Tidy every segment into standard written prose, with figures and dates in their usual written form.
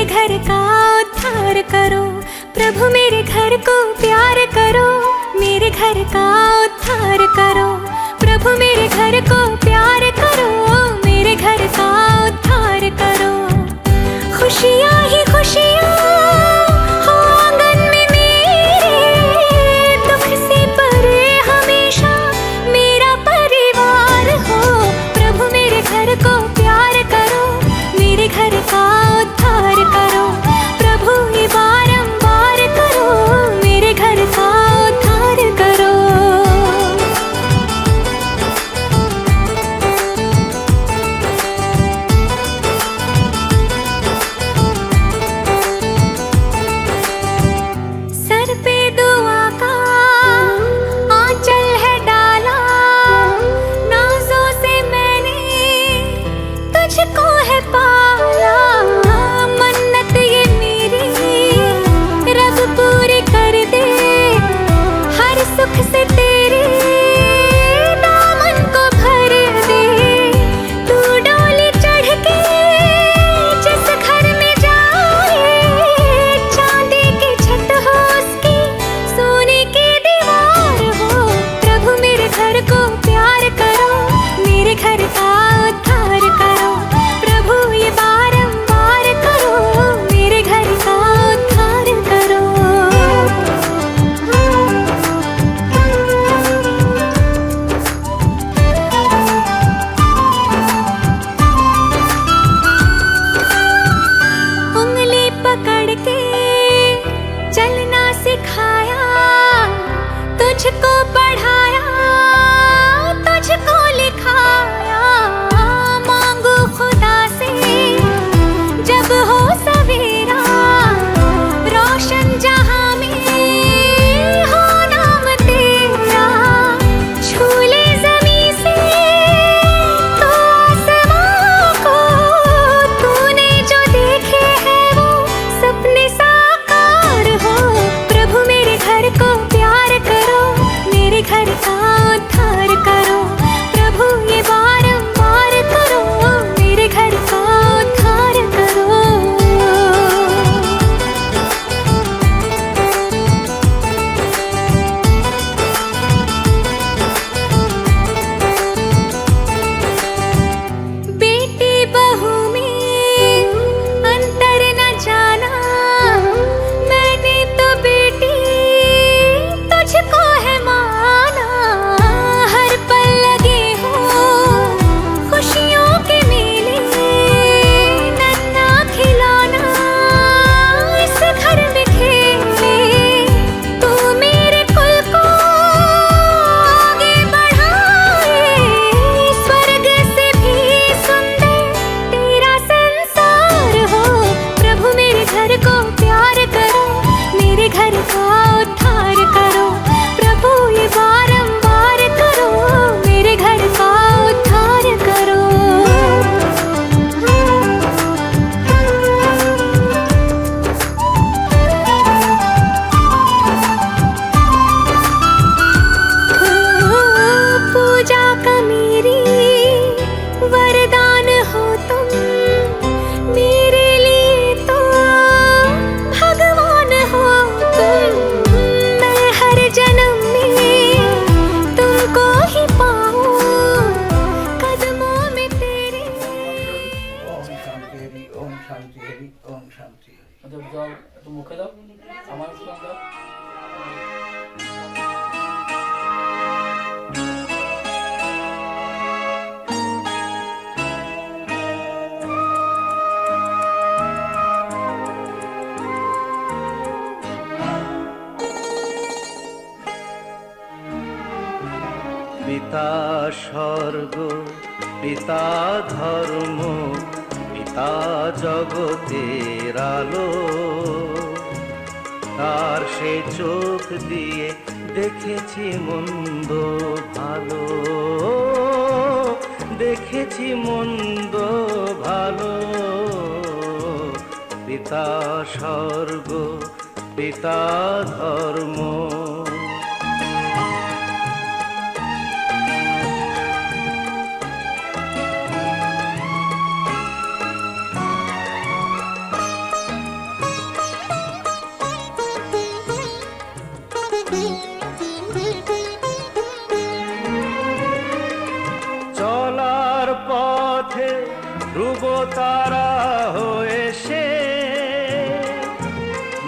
घर का उद्धार करो, प्रभु मेरे घर को प्यार करो, मेरे घर का उद्धार करो, प्रभु मेरे घर को प्यार करो, मेरे घर का उद्धार करो। खुशियाँ ही खुशियाँ हो आंगन में मेरे, दुख से परे हमेशा मेरा परिवार हो, प्रभु मेरे घर को प्यार करो, मेरे घर का उद्धार करो, प्रभु ये बारंबार करो, मेरे घर का उद्धार करो। सर पे दुआ का आंचल है डाला, नाज़ों से मैंने तुझको है पाला, मन्नत ये मेरी रब पूरी कर दे, हर सुख से तेरे दामन को भर दे, तू डोली चढ़ के जिस घर में जाए, चांदी की छत हो उसकी, सोने की दीवार हो, प्रभु मेरे घर को प्यार करो, मेरे घर का उद्धार करो, प्रभु ये बारंबार करो, मेरे घर का उद्धार करो। उंगली पकड़ के चलना सिखाया, तुझको पढ़ाया, तुझको लिखाया, मांगू खुदा से जब हो सवेरा, रोशन जहां में हो नाम तेरा, झूले ज़मीं से तो आसमां को, तूने जो देखे हैं वो सपने साकार हो, प्रभु मेरे घर को प्यार करो, मेरे घर का उद्धार करो, प्रभु ये बारंबार करो, मेरे घर का उद्धार करो। बेटी बहू में अंतर न जाना, मैंने तो बेटी तुझको है माना, हर पल लगे हो खुशियों के मेले, नन्हा खिलौना इस घर में खेले, तू मेरे कुल को आगे बढ़ाए, स्वर्ग से भी सुंदर तेरा संसार हो, प्रभु मेरे घर को प्यार करो, मेरे घर का उद्धार करो, प्रभु ये बारंबार करो, मेरे घर का उद्धार करो। पूजा का मेरी वरदान हो तुम, मेरे लिए तो भगवान हो तुम, मैं हर जन्म में तुमको ही पाऊं, कदमों में तेरे। ओम शांति हरि, ओम शांति हरि, ओम शांति हरि। जब जाओ तो मुखे दाओ, सामान उसको दाओ। পিতা স্বর্গ, পিতা ধর্ম, পিতা জগতের আলো, তার সে চোখ দিয়ে দেখেছি মন্দ ভালো, দেখেছি মন্দ ভালো, পিতা স্বর্গ, পিতা ধর্ম। ধ্রুব তারা হয়ে সে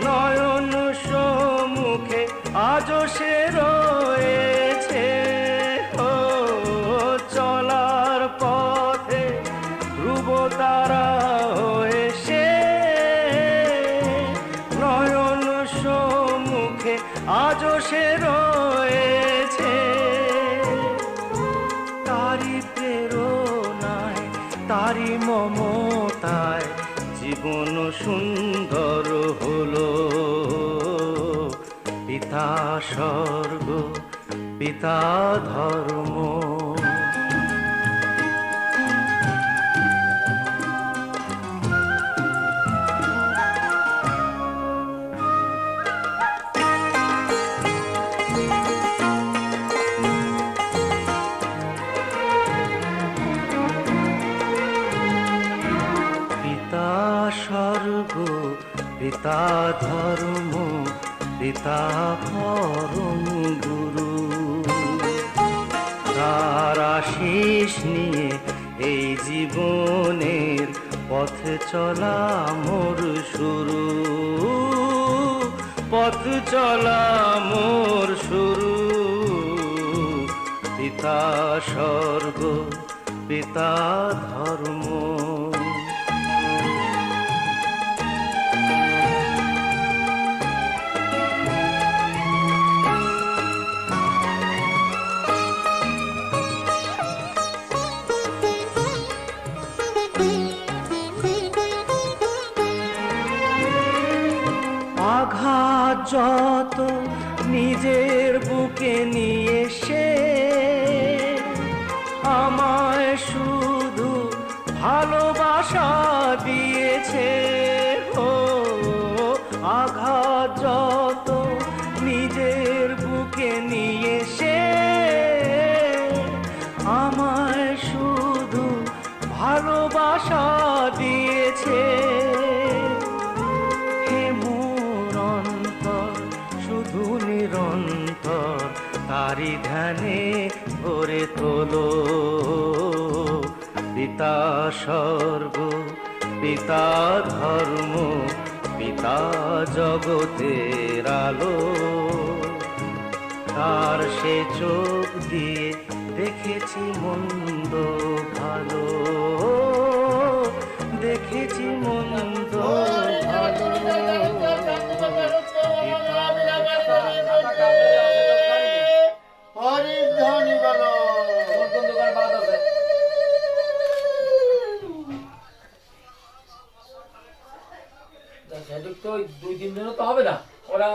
নয়ন সম্মুখে আজও সে রয়েছে। ও চলার পথে ধ্রুব তারা হয়ে সে নয়ন সম্মুখে আজও সে রয়েছে। তারি প্রেরণায় তারি মমতায় জীবন সুন্দর হলো। পিতা স্বর্গ পিতা ধর্ম। পিতা স্বর্গ পিতা ধর্ম পিতা পরম গুরু। তার আশিস নিয়ে এই জীবনের পথ চলা মোর শুরু। পথ চলা মোর শুরু। পিতা স্বর্গ পিতা ধর্ম। আঘাত যত নিজের বুকে নিয়ে সে আমায় শুধু ভালোবাসা দিয়েছে। ও আঘাত যত নিজের বুকে নিয়ে সে আমায় শুধু ভালোবাসা দিয়েছে। শুধু নিরন্তর তারি ধ্যানে ভরে তোলো। পিতা স্বর্গ পিতা ধর্ম পিতা জগতের আলো। তার সে চোখ দিয়ে দেখেছি মন্দ ভালো। দেখেছি মন্দ ভালো। হরিধ্বনি বলো। কোন দোকান বাদ আছে? সেটুক তো 2-3 দিনও তো হবে না। ওরা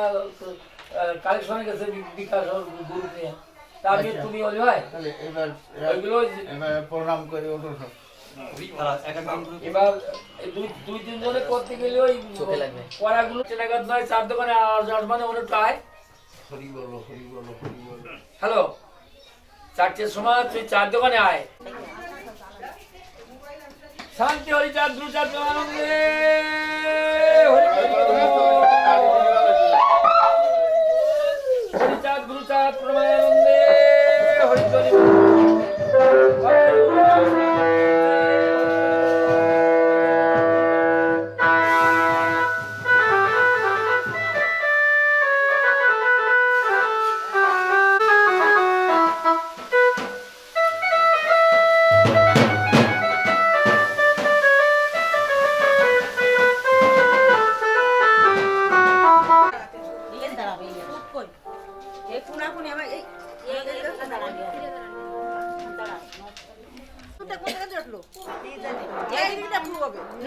কালেকশনে গেছে বিকাশ গুরুতে। তারপরে তুমি বলি ভাই এবার ওইগুলো এবার প্রণাম করে ওঠো। এবার 2-3 জনে করতে গেলে ওই পড়াগুলো চেনাগাদ নয়। 4 দোকানে মানে অনেক টায়। হরি বলো হরি বলো হরি বলো। হ্যালো 4টের সময় তুই 4 দোকানে আয়। শান্তি হরি চাঁদ গুরু চাঁদ আনন্দে হরি চাঁদ গুরু চাঁদ প্রমানন্দে হরি হরি।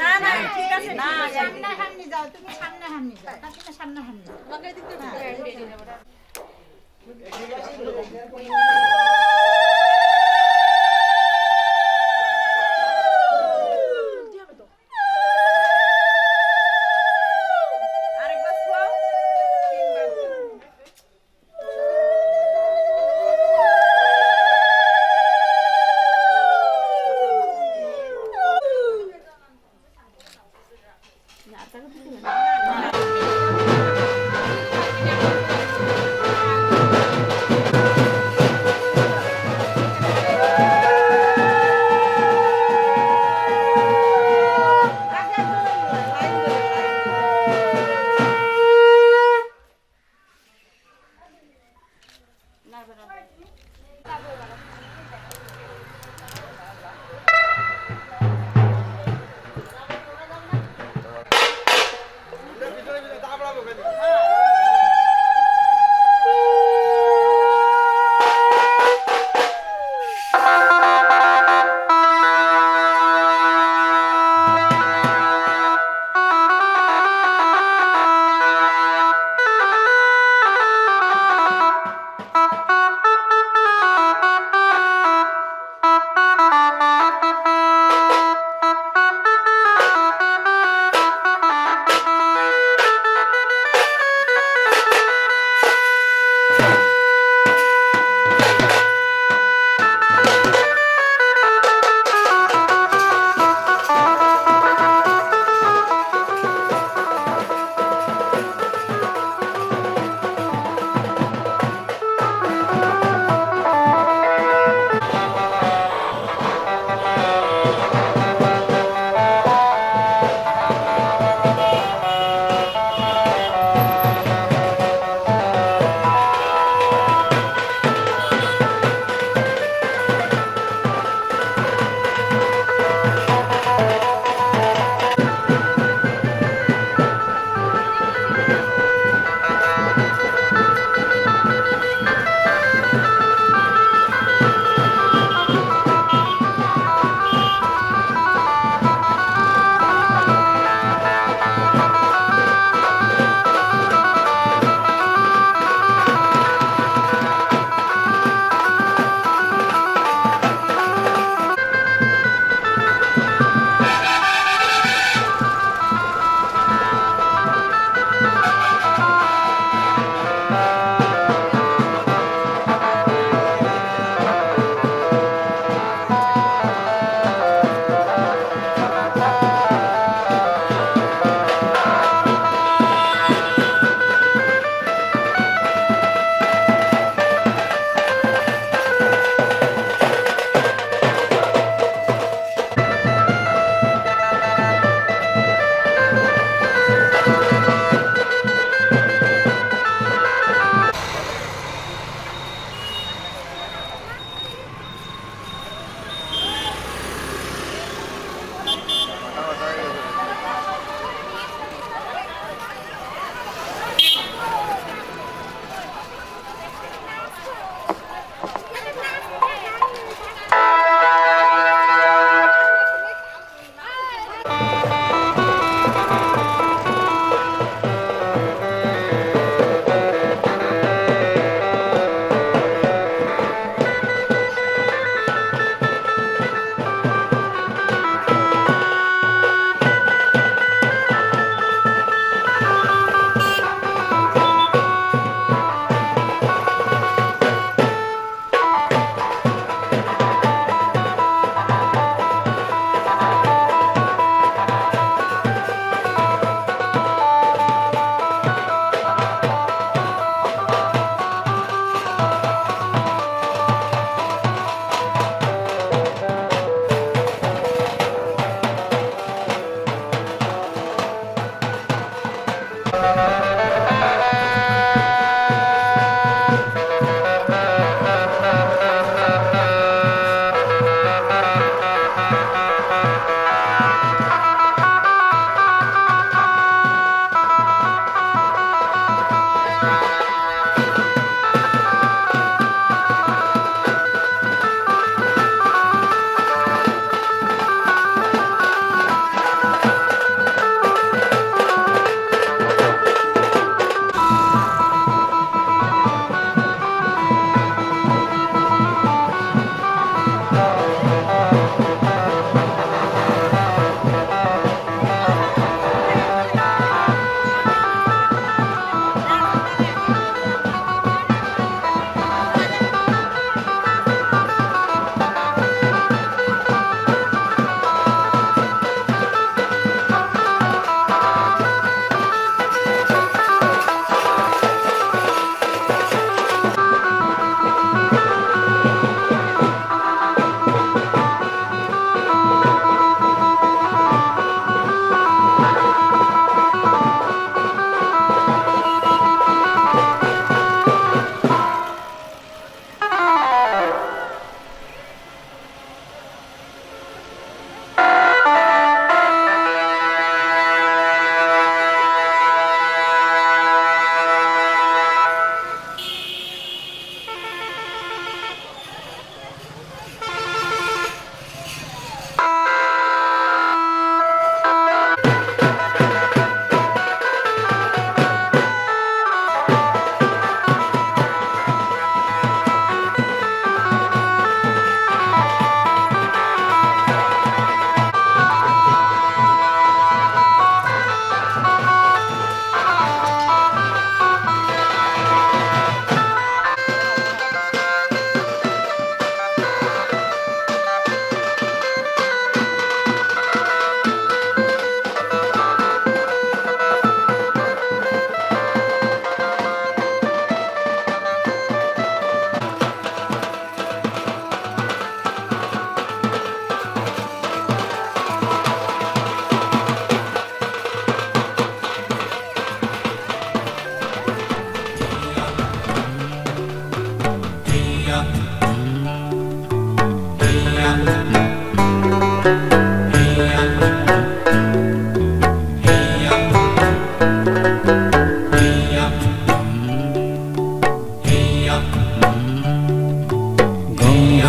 না না ঠিক আছে না সামনে হামনি যাও তুমি সামনে হামনি যাও তুমি সামনে হামনি তোমাকে দিতে আরেকবার ছোঁয়াও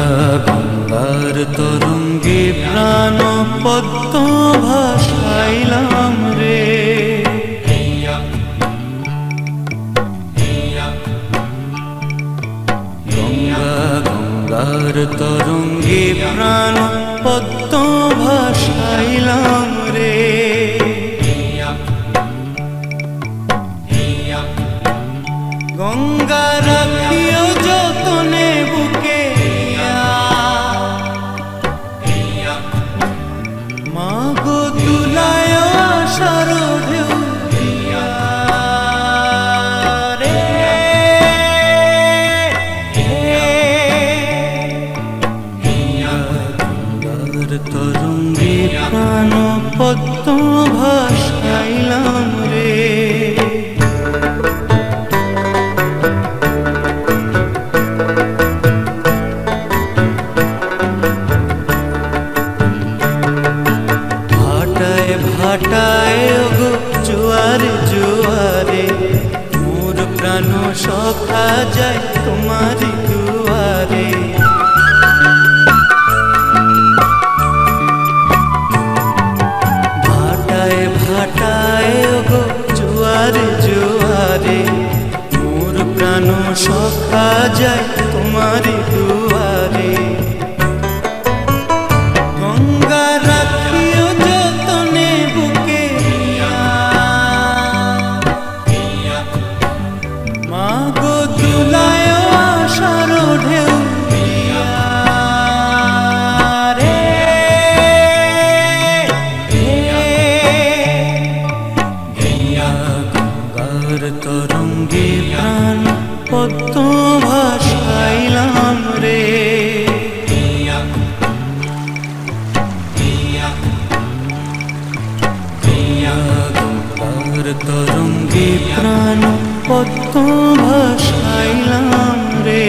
গঙ্গা গঙ্গার তরঙ্গে প্রাণ পদ্ম ভাসাইলাম রে। গঙ্গা গঙ্গার তরঙ্গে প্রাণ পদ্ম ভাসাইলাম রে। গঙ্গা রাখিও যতনে বুকে মা গো তুলায় আশার ঢেউ দিয়া রে। গঙ্গার তরঙ্গে প্রাণ পদ্ম ভাসাইলাম রে। ভাটায় গো জোয়ারে জোয়ারে মোর প্রাণ সখা যায় তোমারি দুয়ারে। ভাটায় ভাটায় গো জোয়ারে জোয়ারে মোর প্রাণ সখা যায় তোমারি দুয়ারে। গঙ্গা রাখিও যতনে বুকে মা গো তুলায় আশার ঢেউ দিয়া রে। গঙ্গার তরঙ্গে প্রাণ পদ্ম ভাসাইলাম রে। গঙ্গার তরঙ্গে প্রাণ পদ্ম ভাসাইলাম রে।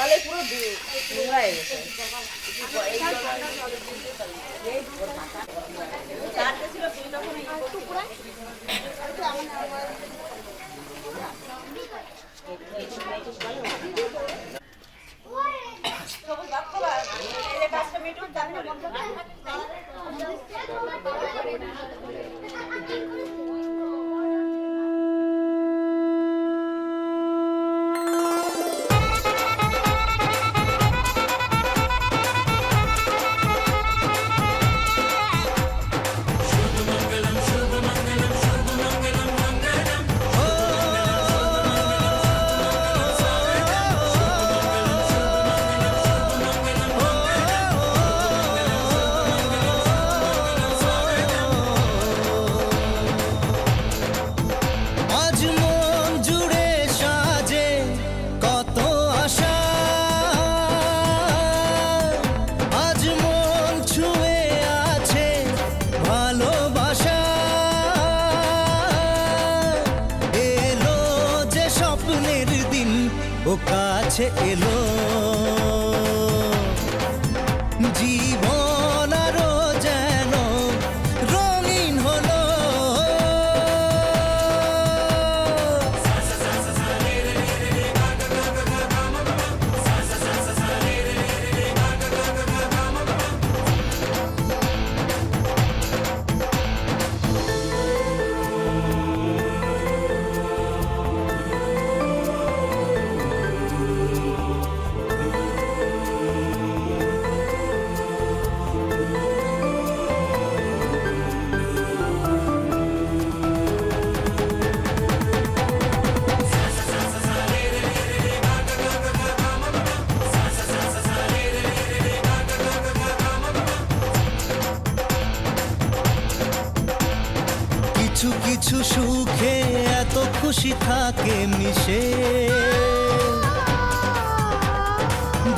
জলে পুরো নোংরা হয়ে গেছে কাজটা মিটুক তারপরে আজ মন জুড়ে সাজে কত আশা, আজ মন ছুঁয়ে আছে ভালোবাসা। এলো যে স্বপ্নের দিন ও কাছে এলো, জীবন আরো যেন রঙিন হলো। কিছু কিছু সুখে এত খুশি থাকে মিশে,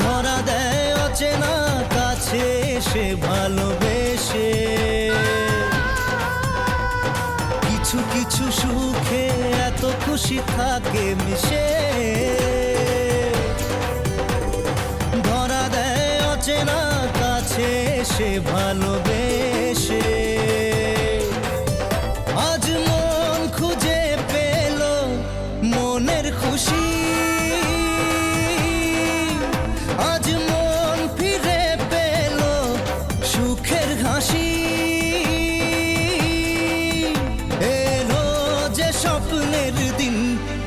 ধরা দেয় অচেনা কাছে এসে ভালোবেসে। কিছু কিছু সুখে এত খুশি থাকে মিশে, ধরা দেয় অচেনা কাছে এসে ভালোবেসে। আজ মন খুঁজে পেল মনের খুশি, আজ মন ফিরে পেল সুখের হাসি। এলো যে স্বপ্নের দিন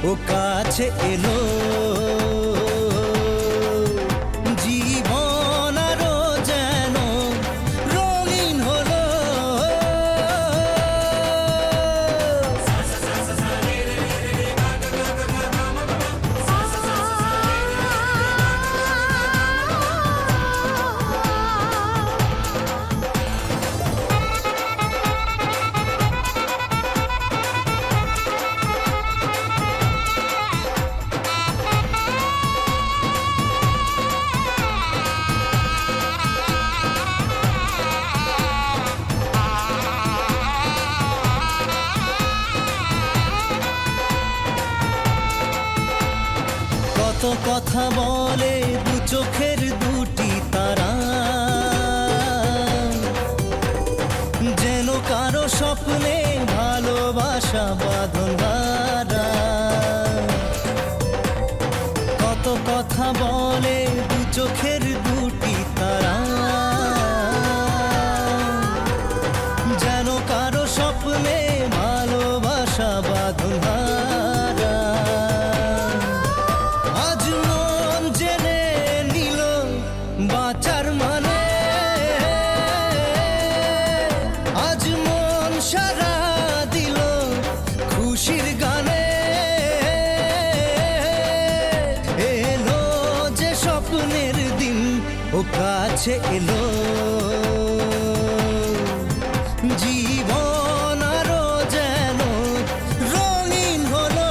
ও কাছে এলো, জীবন আরো যেন রঙিন হলো। কত কথা বলে দু চোখের দুটি তারা, যেন কারো স্বপ্নে ভালোবাসা বাঁধন হারা। কত কথা বলে দু চোখের দুটি তারা, যেন কারো স্বপ্নে ভালোবাসা বাঁধন হারা। আজ মন জেনে নিল বাঁচার মানে, আজ মন সারা দিল খুশির গানে। এলো যে স্বপ্নের দিন ও কাছে এলো, জীবন আরো যেন রঙিন হলো।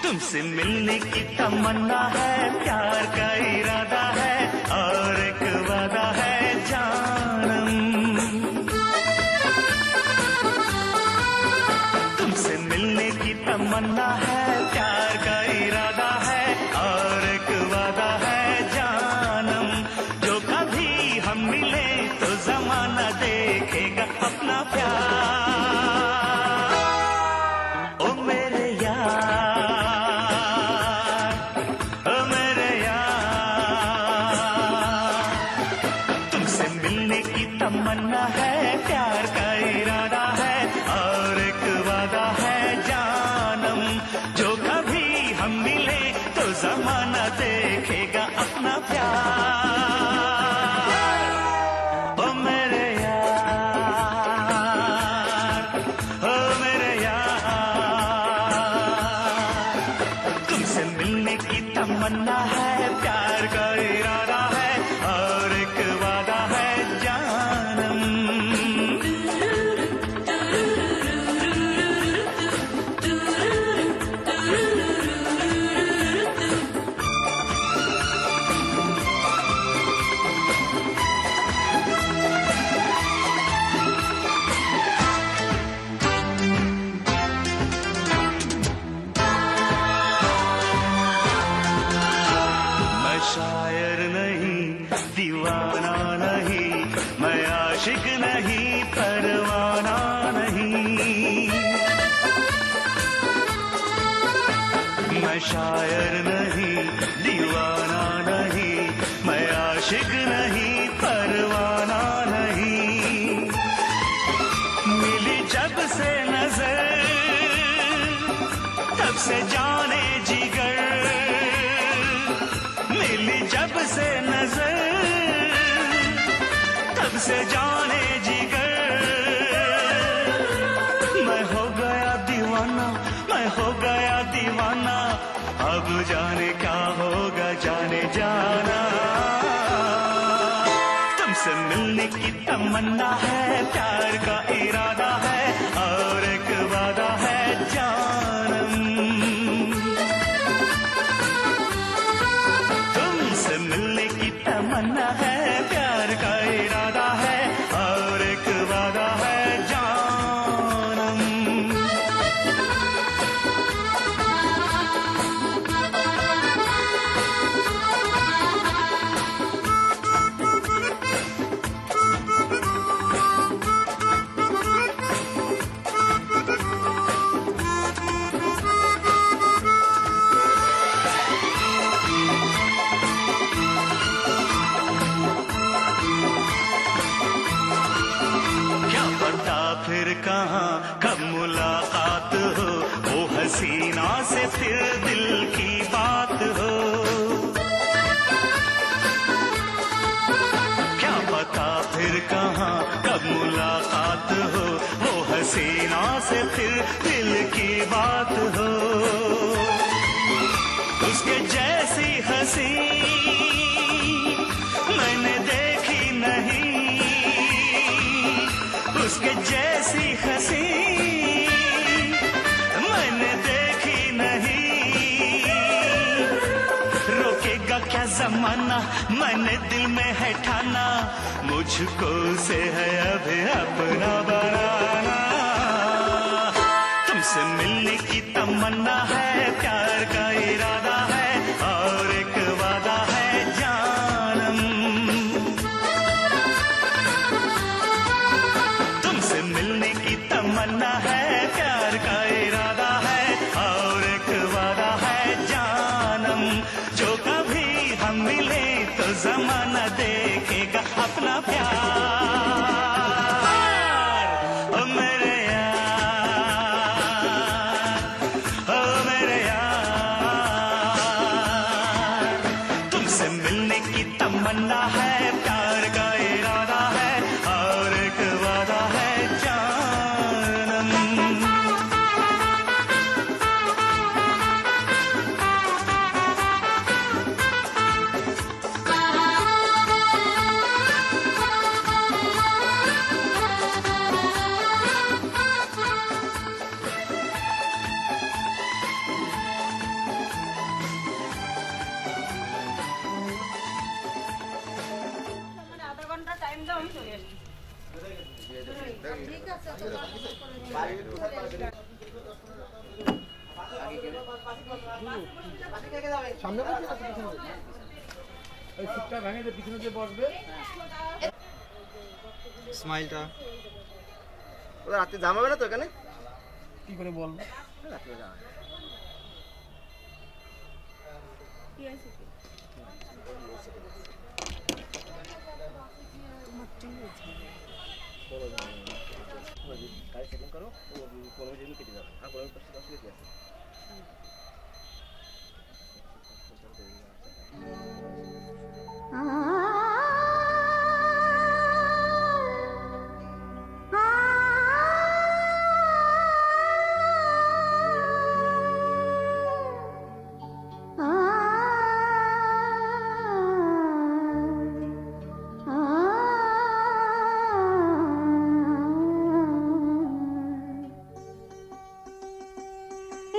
तुमसे मिलने की तमन्ना है, प्यार का इरादा है और एक वादा है जानम। तुमसे मिलने की तमन्ना है, प्यार का इरादा है और एक वादा है जानम। जो कभी हम मिले तो जमाना देखेगा अपना प्यार। ओ मेरे यार, तमन्ना है, प्यार का इरादा है और एक वादा है जानम। जो कभी हम मिले तो जमाना देखेगा अपना प्यार। ओ मेरे यार, ओ मेरे यार, तुमसे मिलने की तमन्ना है, प्यार का इरादा है और एक वादा है जानम। मैं शायर नहीं, दीवाना नहीं, मैं आशिक नहीं, परवाना नहीं। मैं शायर नहीं, दीवाना नहीं, मैं आशिक नहीं, परवाना नहीं। मिली जब से नजर तब से जाने जिगर, मिली जब से नजर तब से जाने जिगर। मैं हो गया दीवाना, मैं हो गया दीवाना, अब जाने क्या होगा जाने जाना। तुमसे मिलने की तमन्ना है, प्यार का इरादा है और एक वादा है जानम। तुमसे मिलने की तमन्ना है, प्यार का इरादा है और एक वादा है जानम। फिर कहाँ कब मुलाकात हो, वो हसीना से फिर दिल की बात हो। क्या पता फिर कहाँ कब मुलाकात हो, वो हसीना से फिर दिल की बात हो। उसके जैसी हंसी मैंने देखी नहीं, उसके जैसी हंसी मैंने देखी नहीं। रोकेगा क्या जमाना, मैंने दिल में है ठाना, मुझको से है अभी अपना बनाना। तुमसे मिलने की तमन्ना है, प्यार का इरादा है और एक वादा है जानम। तुमसे मिलने की तमन्ना है, प्यार का इरादा है और एक वादा है जानम। जो कभी हम मिले तो जमाना देखेगा अपना प्यार। ओ मेरे यार, ओ मेरे यार, तुमसे मिलने की तमन्ना है, प्यार का इरादा है और एक वादा है যাও আমি চলে আসছি ঠিক আছে ওই সিটটা ভেঙে যে পিছনে যে বসবে স্মাইলটা ওরা রাতে জামাবে না তো এখানে কি করে বলবো রাতে জামাবে গাড়ি সেটিং করো 15 মিনিট কেটে যাবে আর 15 মিনিট পর কি আছে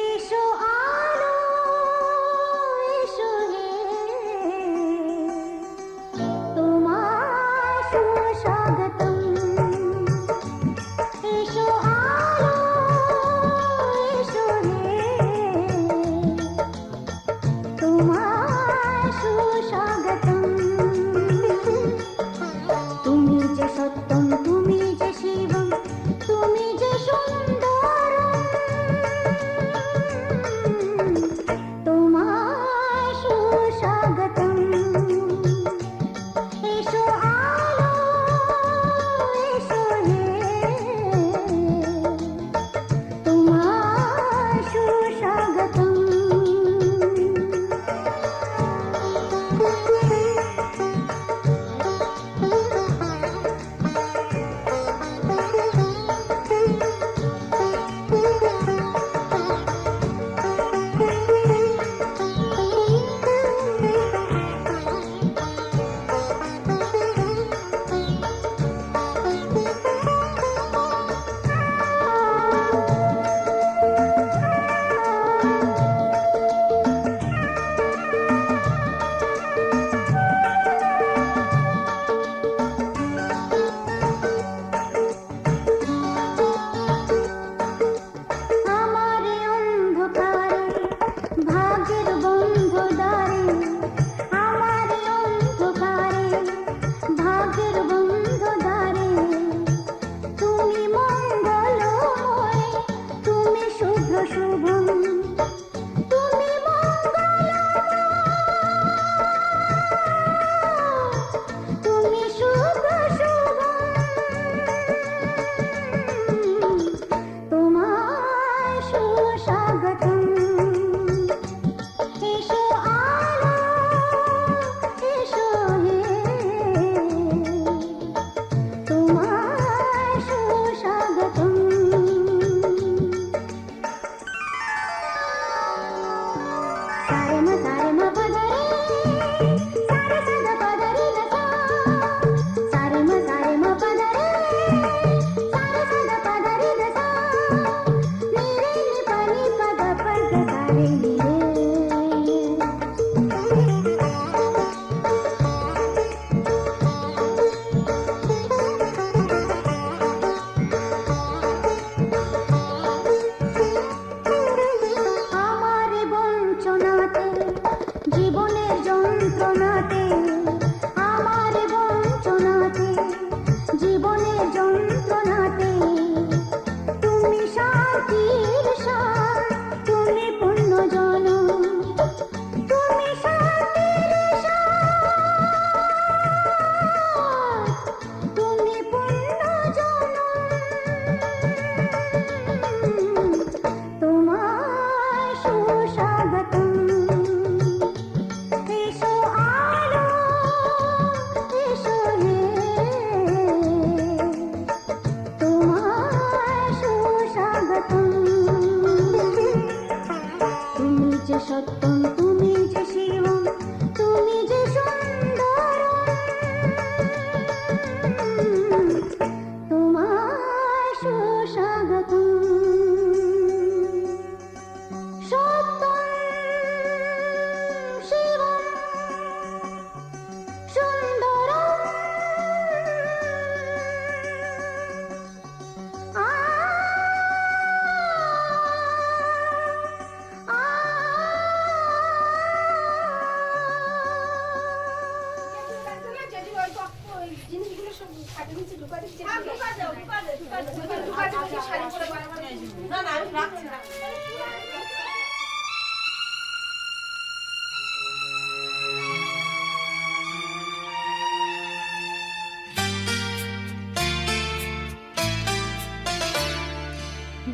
এসো আলো এসো হে তোমার সুস্বাগতম এসো আলো এসো হে তোমার সুস্বাগতম তুমি যে সত্যম তুমি যে শিবম তুমি যে সুন্দরম তোমার সুস্বাগতম এসো আলো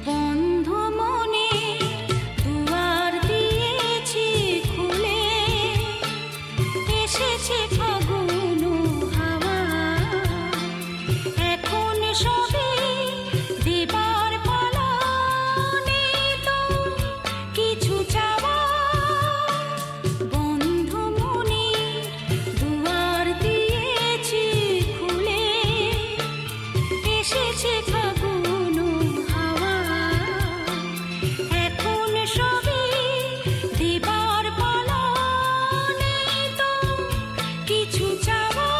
বন্ধ মনে দুয়ার দিয়েছি খুলে, এসেছে ফাগুন হাওয়া, এখন সবে দেবার পালা, নেই তো কিছু চাওয়া। বন্ধ মনে দুয়ার দিয়েছি খুলে, এসেছে ফাগুন হাওয়া, এখন সবে দেবার পালা, নেই তো কিছু চাওয়া।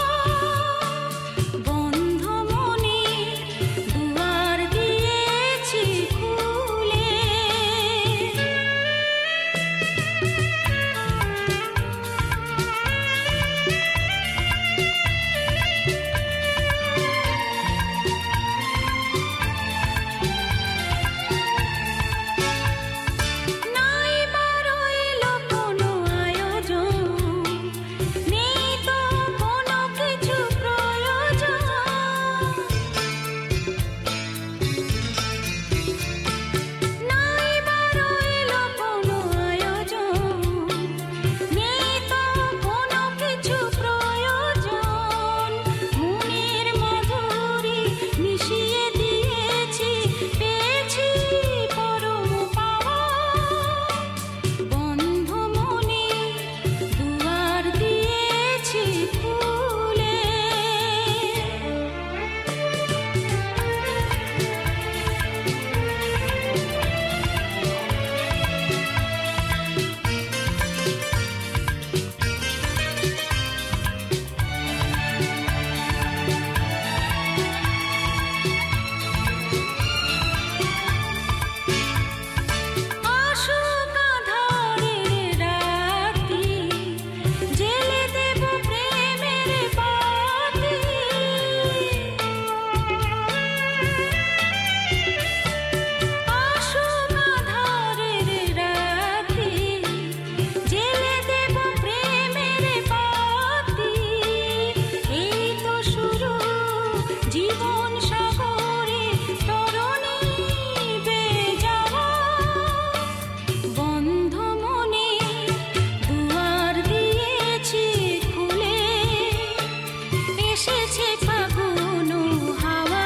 বন্ধ মনে দুয়ার দিয়েছি খুলে। নাই বারো এলো কোনো আয়োজন, নেই তো কোনো কিছু প্রয়োজন। নাই বারো এলো কোনো আয়োজন, নেই তো কোনো কিছু প্রয়োজন। মনের মাধুরী মিশিয়ে দিয়েছি, পেয়েছি পরম পাওয়া। বন্ধ মনে দুয়ার দিয়েছি খুলে। আসুক আঁধারের রাতি, জেলে দেব প্রেমের বাতি। আসুক আঁধারের রাতি, জেলে দেব প্রেমের বাতি। এই তো শুরু জীবন সাগরে তরণী বেয়ে যাওয়া। বন্ধ মনে দুয়ার দিয়েছি খুলে, এসেছে ফাগুন হাওয়া,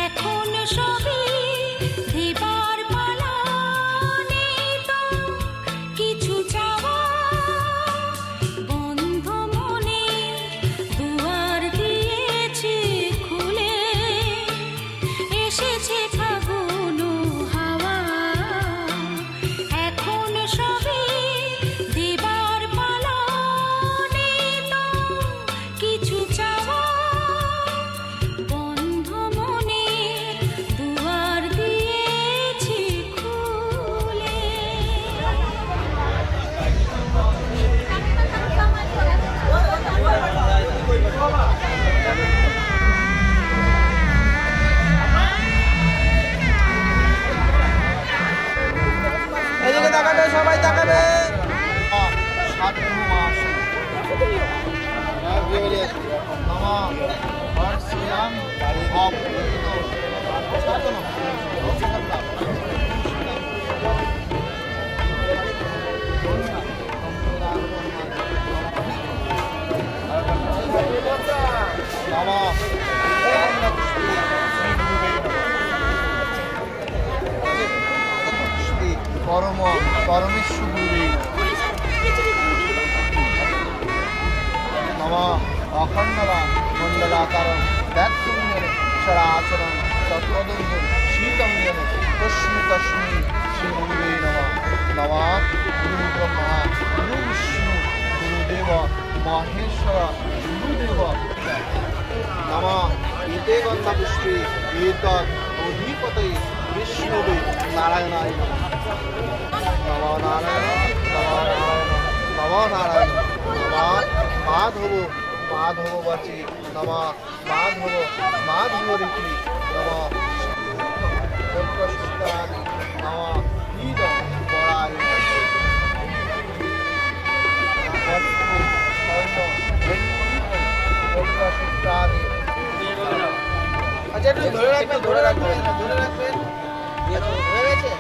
এখন সবে দেবার পালা, নেই তো কিছু চাওয়া। বন্ধ মনে দুয়ার দিয়েছি খুলে, এসেছে ফাগুন হাওয়া, এখন সবে দেবার পালা, নেই তো কিছু চাওয়া। বন্ধ মনে দুয়ার দিয়েছি খুলে। এদিকে তাকাবে, সবাই তাকাবে। পরমেশ্বরী নম অখণ্ডলা মণ্ডলাকারম ব্যাকুণ্যেন চরাচরম তৎপদঙ্গম শীতঙ্গেন তস্মি তস্মি শ্রীগুরুবে নমঃ। নমঃ গুরু ব্রহ্মা গুরু বিষ্ণু গুরুদেব মহেশ্বর গুরুদেব নমঃ। এতে গন্ধাপুষ্পে এতৎ অধিপতয়ে বিষ্ণুবে নারায়ণায় নমঃ। নমো নারায়ণ নমো নারায়ণ নমো নারায়ণ নমঃ। মাধব মাধববাচী নমঃ মাধব মাধবরীতি নমঃ যজ্ঞসূত্রাণি নমঃ ইদং পরায় আচ্ছা একটু ধরে রাখবেন হয়ে গেছে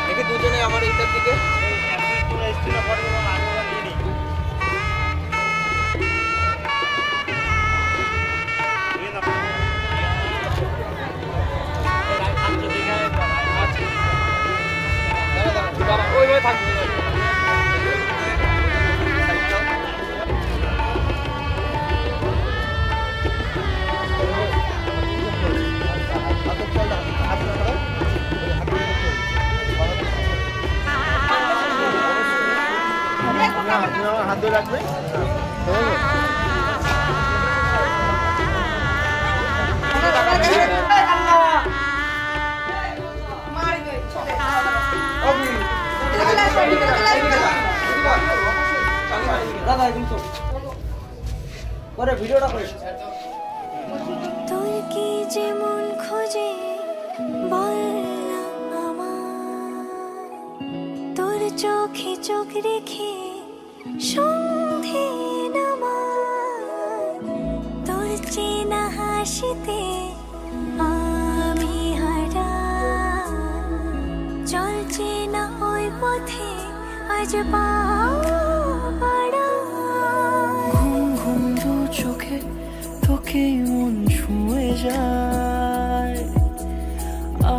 দেখি দুজনে আমার এইটার দিকে ওইভাবে থাকবে। হাত ধরে রাখবে তোর কি যেমন খোঁজে বল না আমার, তোর চোখে চোখ রেখে সন্ধে নামার, তোর চেনা হাসিতে আমি হারা, চলছে না ওই পথে আজ পা বাড়া। ঘুম ঘুম দু চোখে তোকে মন ছুঁয়ে যায়,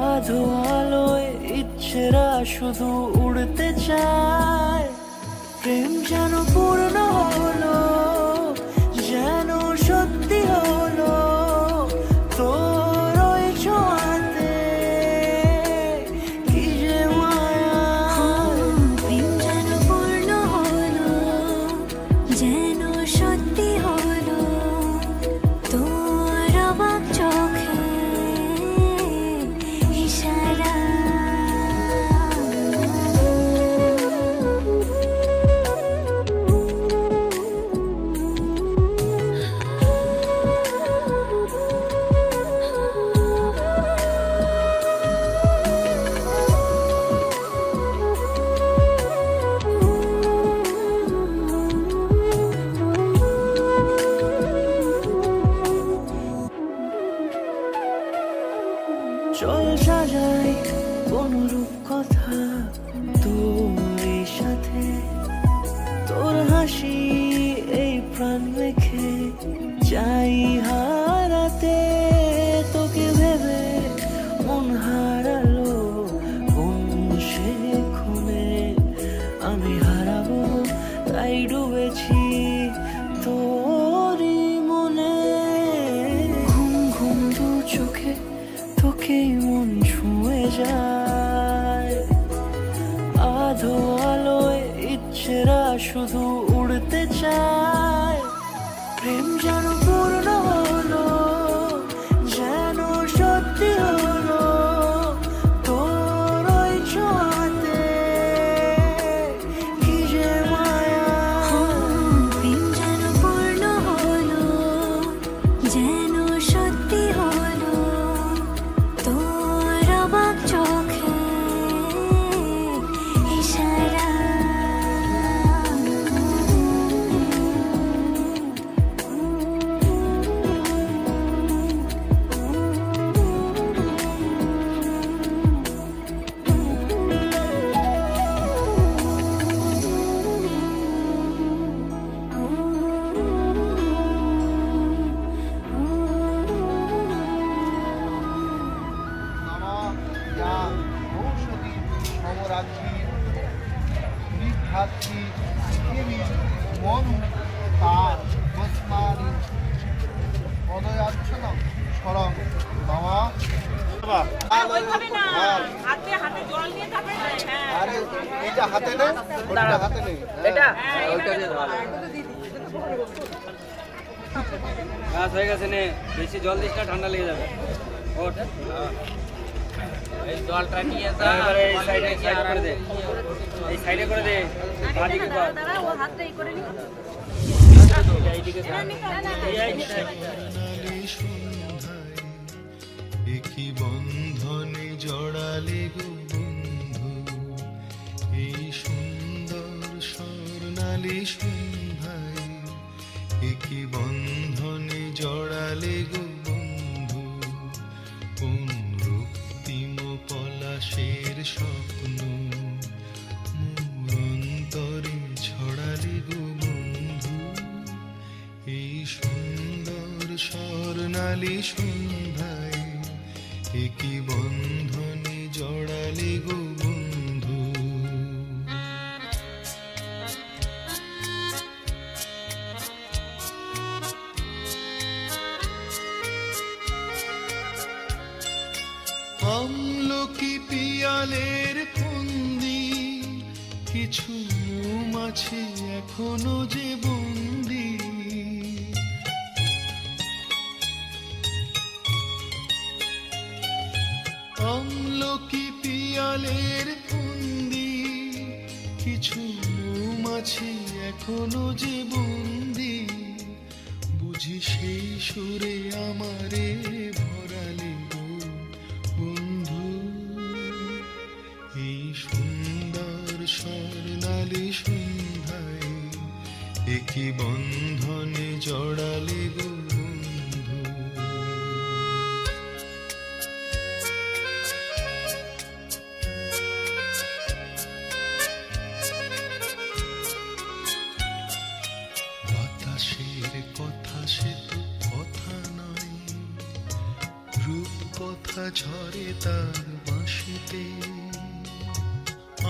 আধো আলোয় ইচ্ছেরা শুধু উড়তে চায়। প্রেম যেন পূর্ণ হলো, যেন সত্যি হলো, তোর ওই ছোঁয়াতে কি যে মায়া। প্রেম যেন পূর্ণ হলো, যেন সত্যি হলো, তোর অবাক চোখে ইশারা। চল সাজাই কোনরূপ কথা তোর সাথে, তোর হাসি এই প্রাণ রেখে চাই হারাতে। তোকে ভেবে মন হারালো কোন সে খুনে, আমি হারাবো তাই ডুবেছি তোরই মনে। ঘুম ঘুম দু চোখে তোকে মন ছুঁয়ে যায়, আধো আলোয় ইচ্ছেরা শুধু উড়তে চায়। প্রেম যেন পূর্ণ হলো, যেন সত্যি হলো, তোর ওই ছোঁয়াতে কি যে মায়া। প্রেম যেন পূর্ণ হলো, যেন সত্যি হলো, তোর অবাক চোখে ইশারা। নমঃ ইয়া ঔষধি সমরাজ্ঞী বিভ্রাত্রী দেবী মনু তার বস্মানি পদয়াচ্ছনম স্মরং নমঃ। ওইভাবে না, হাতে হাতে জল দিয়ে তারপরে হ্যাঁ। আরে এইটা হাতে নে, ওটা হাতে নে। এটা ওইটা দিয়ে দাও। গাছ হয়ে গেছে নে, বেশি জল দিস না, ঠান্ডা লেগে যাবে। ওঠ। এই জলটা নিয়ে যা, এবারে এই সাইডে করে দে, এই সাইডে করে দে, বাদিকে কর। দাঁড়া ও হাতটা ই করে নি। স্বর্ণালী সন্ধ্যায় একই বন্ধনে জড়ালে গো বন্ধু, এই সুন্দর স্বর্ণালী সন্ধ্যায় একই বন্ধনে জড়ালে গো বন্ধু, কোন রক্তিম পলাশের স্বপ্ন মোর অন্তরে ছড়ালে গো বন্ধু, এই সুন্দর স্বর্ণালী সন্ধ্যায় একই বন্ধনে জড়ালে গো বন্ধু। আমলকি পিয়ালের ফন্দি, কিছু মৌমাছি এখনো যে বন্দি, আমলকি পিয়ালের ফন্দি, কিছু মৌমাছি এখনো যে বন্দি, বুঝি সেই সুরে আমারে ভরালে গো বন্ধু, এই সুন্দর স্বর্ণালী সন্ধ্যায় একই বন্ধনে জড়ালে গো বন্ধু। বাতাসের কথা সে তো কথা নয়, রূপ কথা ঝরে তার বাঁশিতে,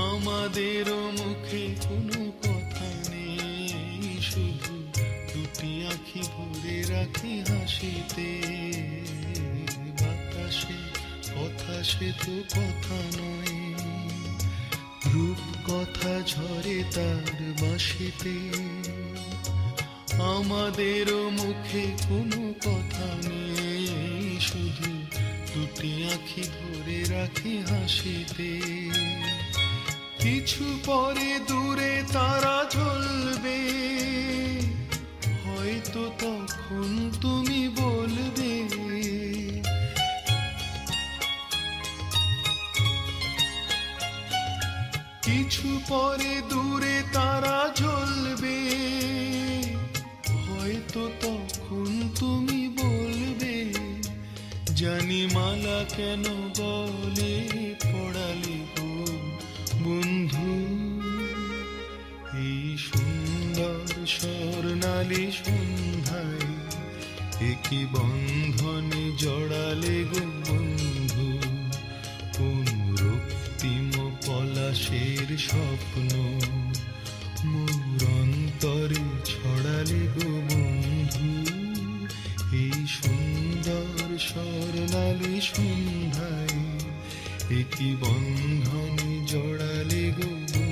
আমাদেরও মুখে কোনো কথা নেই, শুধু দুটি আঁখি ভরে রাখি হাসিতে। বাতাসে কথা সে তো কথা নয়, রূপ কথা ঝরে তার বাঁশিতে, আমাদেরও মুখে কোনো কথা নেই, শুধু দুটি আঁখি ভরে রাখি হাসিতে। কিছু পরে দূরে তারা জ্বলবে, হয়তো তখন তুমি বলবে, কিছু পরে দূরে তারা জ্বলবে, হয়তো তখন তুমি বলবে, জানি মালা কেন বলে পড়ালে গো বন্ধু, এই সুন্দর স্বর্ণালী সন্ধ্যায় একই বন্ধনে জড়ালে গো বন্ধু, কোন রক্তিম পলাশের স্বপ্ন মোর অন্তরে ছড়ালে গো বন্ধু, এই সুন্দর স্বর্ণালী সন্ধ্যায় একই বন্ধনে জড়ালে গো বন্ধু।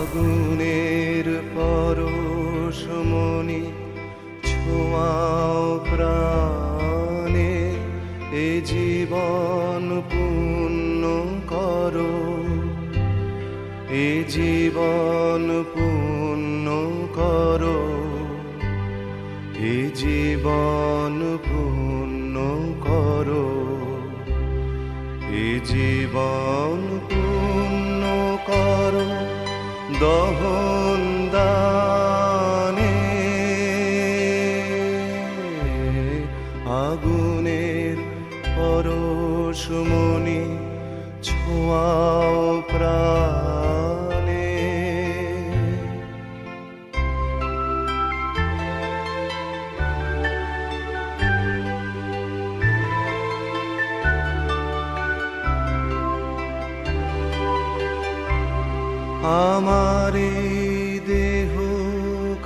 আগুনের পরশমণি ছোঁয়াও প্রাণে, এ জীবন পূর্ণ করো, এ জীবন পূর্ণ করো, এ জীবন পূর্ণ করো, এ জীবন পূর্ণ করো, দহন দানে আগুনের পরশমণি ছোঁয়াও প্রাণে। আমার দেহ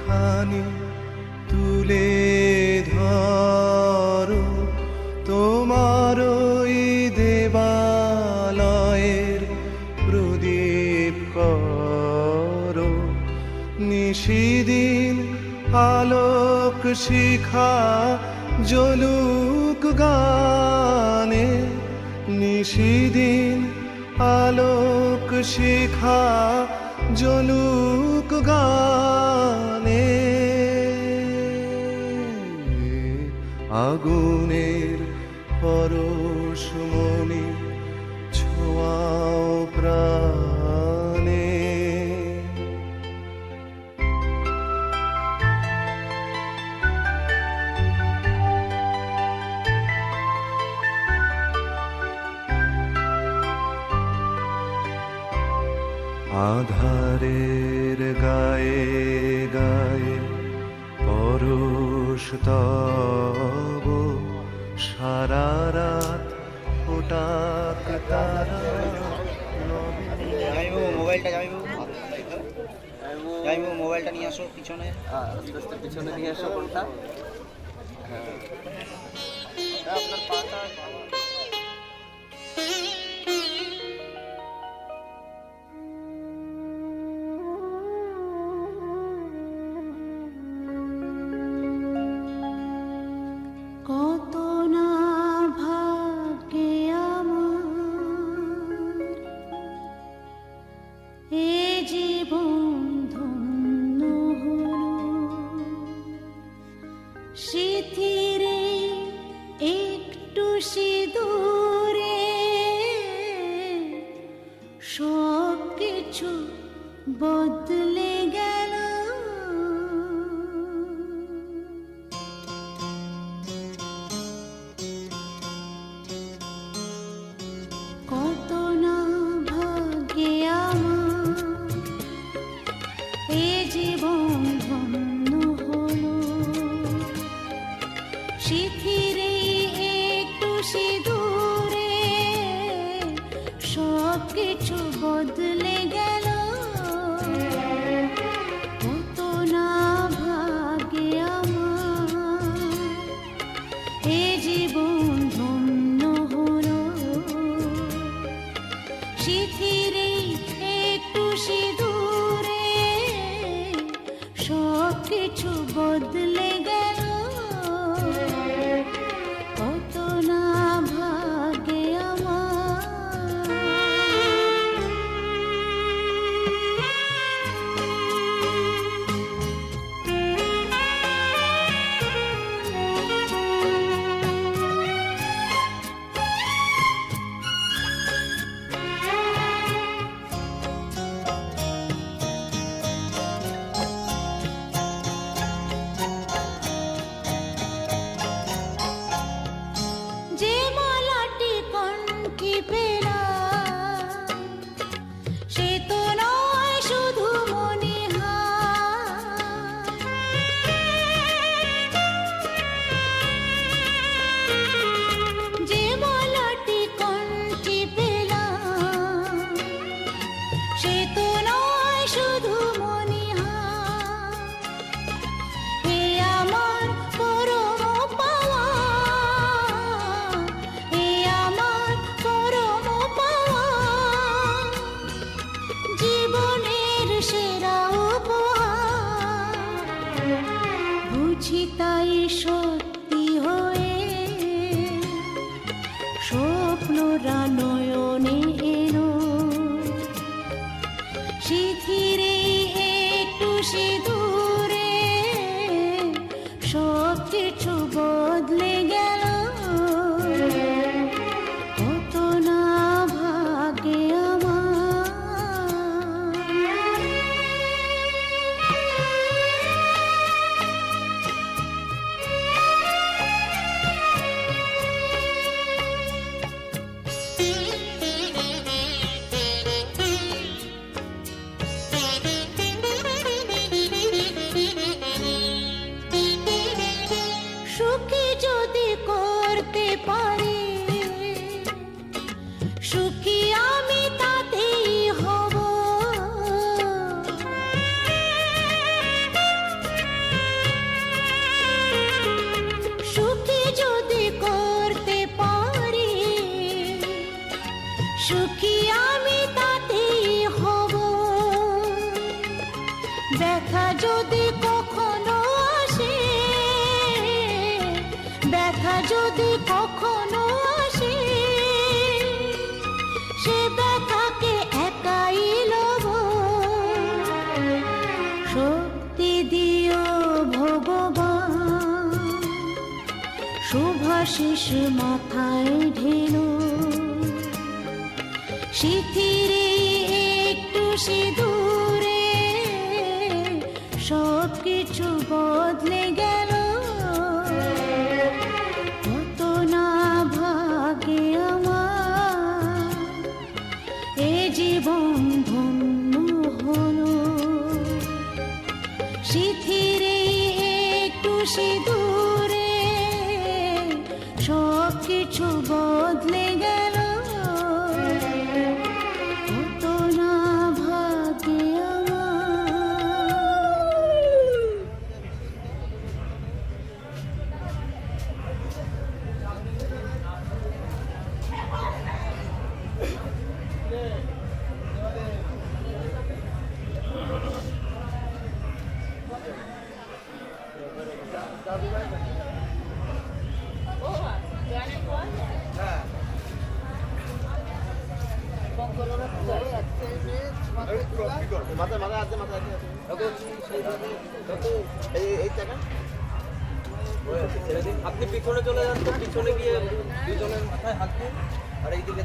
খানি তুলে ধরো, তোমার দেহ নিশিদিন আলোক শিখা জ্বলুক গানে, নিশিদিন আলোক শিখা জ্বলুক গানে, আগুনের পরশমণি ছোঁয়াও প্রাণে। আধারের গায়ে গায়ে পরশ তব, সারা রাত ফোটাক তারা। মোবাইলটা মোবাইলটা নিয়ে আসো পিছনে, আস্তে আস্তে পিছনে নিয়ে আসো কোনটা। আপনার পাতা কত না ভাগ্যে আমার এ জীবন ধন্য হলো, সিথিরে একটু সিঁদুরে সব কিছু বদলে গেল। কত না ভাগ্যে আমার এ জীবন ধন্য হলো, সিথিরে একটু সিঁদুরে সব কিছু বদলে গেল। কত না ভাগ্যে আমার এ জীবন ধন্য হলো, সিথিরে একটু সিঁদুরে সব কিছু বদলে গেল। কত না ভাগ্যে আমার। যে মালাটি কণ্ঠে পেলাম সে তো নয় শুধু মনিহার, যে মালাটি কণ্ঠে পেলাম সে তো নয় শুধু মনিহার। এ আমার পরম পাওয়া, এ আমার পরম পাওয়া, জীবনের সেরা উপহার। বুঝি তাই সত্যি হয়ে স্বপ্নরা নয়নে এলো, সিথিরে একটু সিঁদুরে সব কিছু বদলে গেল। কত না ভাগ্যে আমার। সুখী যদি করতে পারি, সুখী আমি তাতেই হব। সুখী যদি করতে পারি, সুখী আমি তাতেই হব। ব্যথা আশিস মাথায় ঢেলো শিথিরে একটু সিঁদুরে সব কিছু বদলে গেল কত না ভাগে আমার এ জীবন ধন্য হলো শিথিরে একটু সিঁদুরে সব কিছু বদলে গেল কত না ভাগে মাথায় মাথায় আছে মাথায় আছে এই টাকা আপনি পিছনে চলে যান তো, পিছনে গিয়ে দুজনের মাথায় হাত দিন আর এইদিকে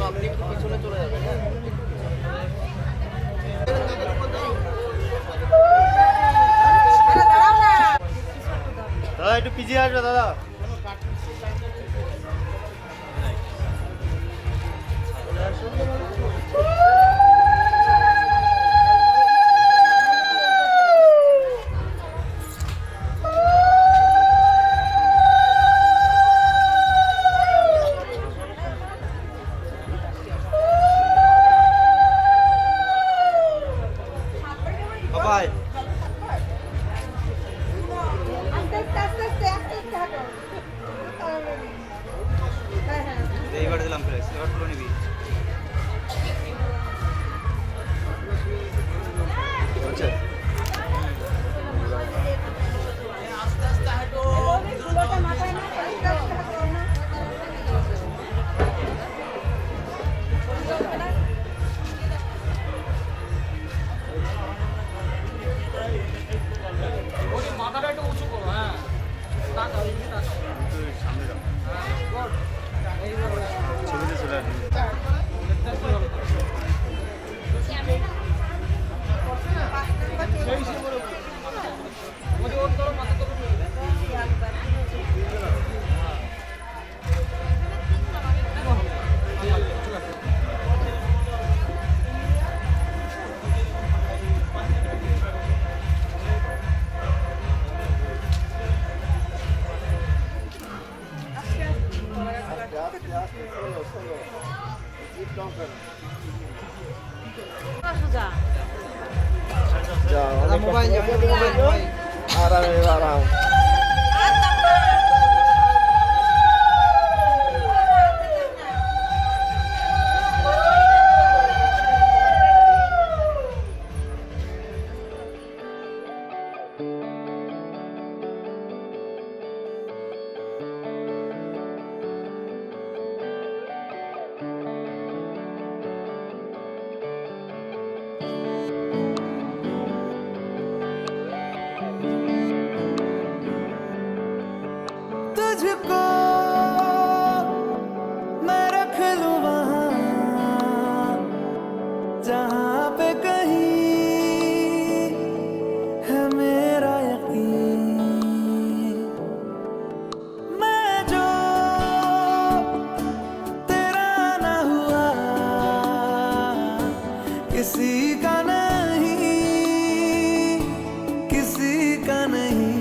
আপনি একটু পিছনে চলে যাবেন। দাদা একটু পিছিয়ে আসবে দাদা বাবাই এইবার দিলাম প্রেস, এবার তুলে নিবি। আচ্ছা মাথাটা একটু উঁচু করো, হ্যাঁ ছবিতে চলে আসবে মোবাইল আরাম तुझको मैं रख लूं वहाँ जहाँ पे कहीं है मेरा यकीन मैं जो तेरा ना हुआ किसी का नहीं किसी का नहीं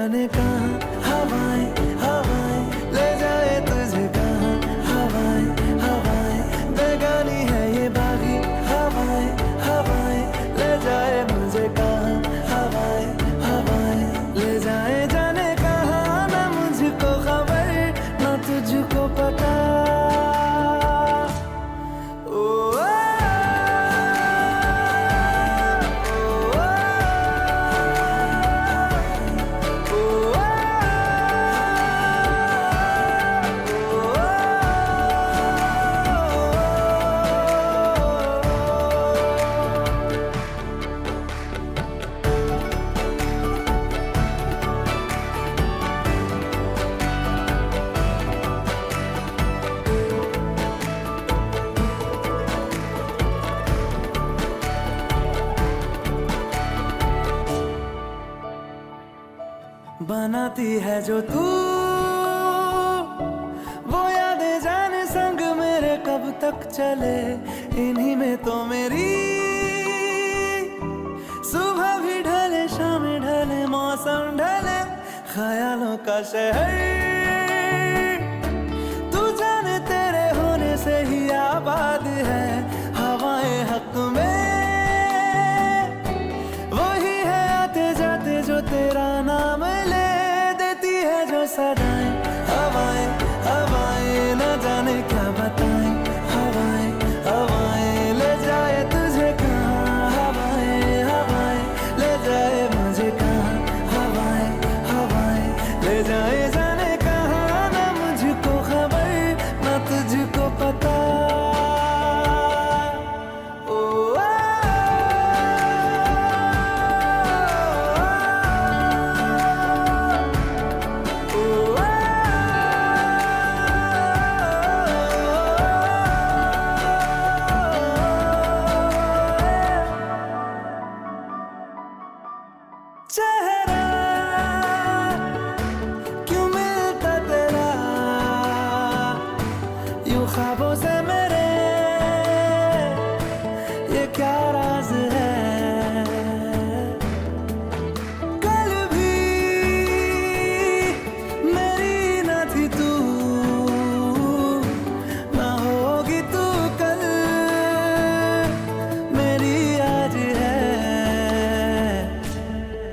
जाने कहाँ हवाएं हवाएं ले जाए तुझे कहाँ हवाएं हवाएं बेगानी है ये बागी हवाएं हवाएं ले जाए मुझे कहाँ हवाएं हवाएं ले जाए जाने कहाँ ना मुझको खबर ना तुझको पता ओ बनाती है जो तू वो यादें जाने संग मेरे कब तक चले इन्हीं में तो मेरी सुबह भी ढले शाम ढले मौसम ढले ख्यालों का शहर तू जाने तेरे होने से ही आबाद है हवाएं हक में वही है आते जाते जो तेरा नाम ले देती है जो सदाएं हवाएं हवाएं न जाने क्या बताएं हवाएं हवाएं ले जाए तुझे कहाँ हवाएं हवाएं ले जाए मुझे कहाँ हवाएं हवाएं ले जाए जाने कहाँ ना मुझको खबर ना तुझको पता चेहरा क्यों मिलता तेरा यूं ख्वाबों से मेरे ये क्या राज है कल भी मेरी न थी तू ना होगी तू कल मेरी आज है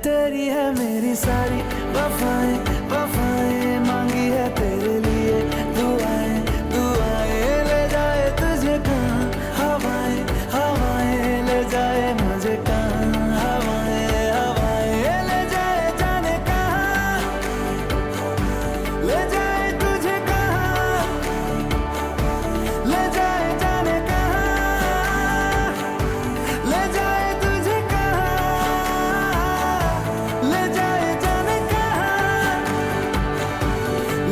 तेरी है मेरी सारी वफाएं वफाएं मांगी है तेरे लिए दुआएं दुआएं ले जाए तुझे कहाँ हवाएं हवाएं ले जाए मुझे कहाँ हवाएं हवाएं ले जाए जाने कहाँ ले जाए तुझे कहाँ ले जाए जाने कहाँ ले जाए तुझे कहाँ ले जाए जाने कहाँ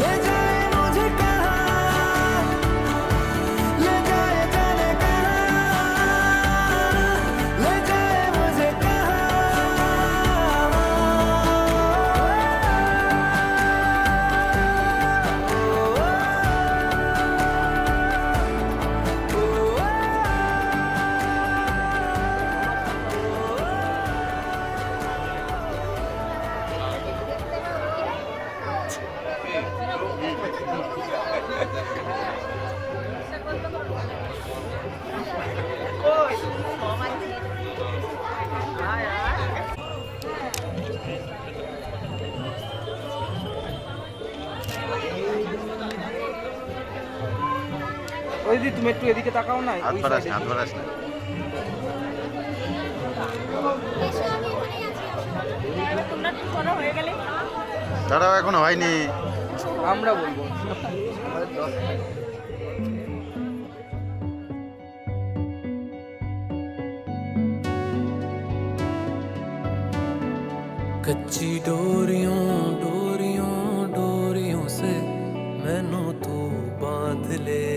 ले जाए मुझे कहाँ ले जाए जाने कहाँ ले जाए मुझे ওই দিদি তুমি একটু এদিকে তাকাও না হাত বাড়াস না হাত বাড়াস না তোমরা ঠিক করো হয়ে গেলে দাঁড়াও এখনো হয়নি আমরা বলবো कच्ची डोरियों डोरियों डोरियों से मैनू तू बांध ले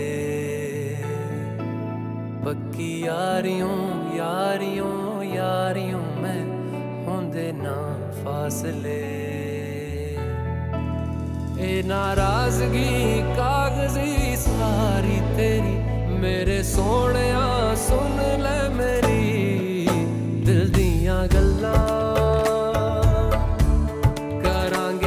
पक्की यारियों यारियों यारियों में होंदे ना फासले ए नाराजगी कागजी सारी तेरी मेरे सोहणिया सुन ले मेरी दिल दियां गल्लां करांगे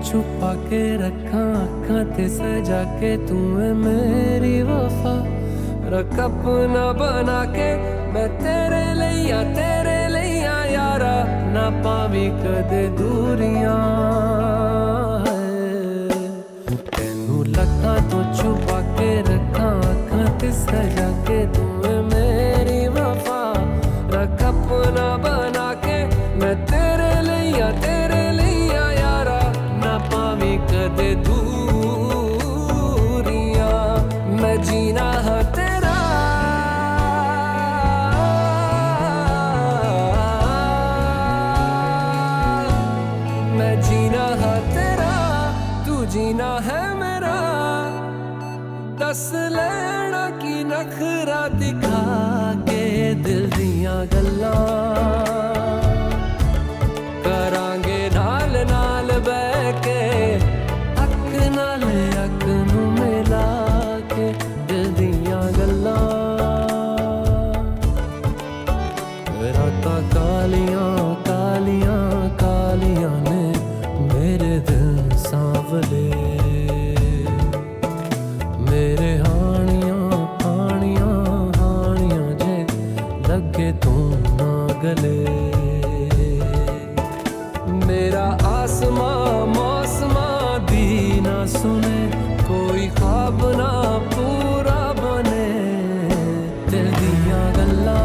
छुपा के रखा अखां ते सजा के तू है मेरी वफा रख अपना बना के मैं तेरे लिया यारा ना पावी कदे दूरियां तेनू लखां तो छुपा के रखा अखां ते सजा के तू है मेरी वफा रख अपना बना के मैं तेरे लिया यारा ना पावी कदे दूरियां मैं जीना है तेरा मैं जीना है तेरा तू जीना है मेरा दस लेना की नखरा दिखा के दिल दियां गल्लां करांगे नाल नाल बह के अख नाल अख नू मिला के दिल दियां गल्लां रातां कालियां कालियां कालियां ने मेरे दिल सांवले मेरे हानियां हानियां हानियां जे लगे तू ना गले मेरा आसमां मौसमां दी ना सुने कोई ख्वाब ना पूरा बने दिल दियां गल्लां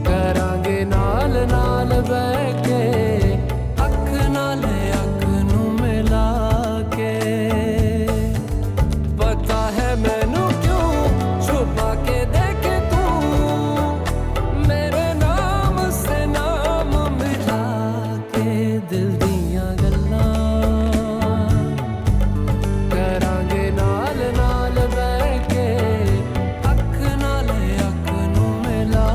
करांगे नाल नाल बह के अख नाल अख नू मिला के पता है मैनू क्यों छुपा के देखे तू मेरे नाम से नाम मिला के दिल दियां गल्लां करांगे नाल नाल बह के अख नाल अख नू मिला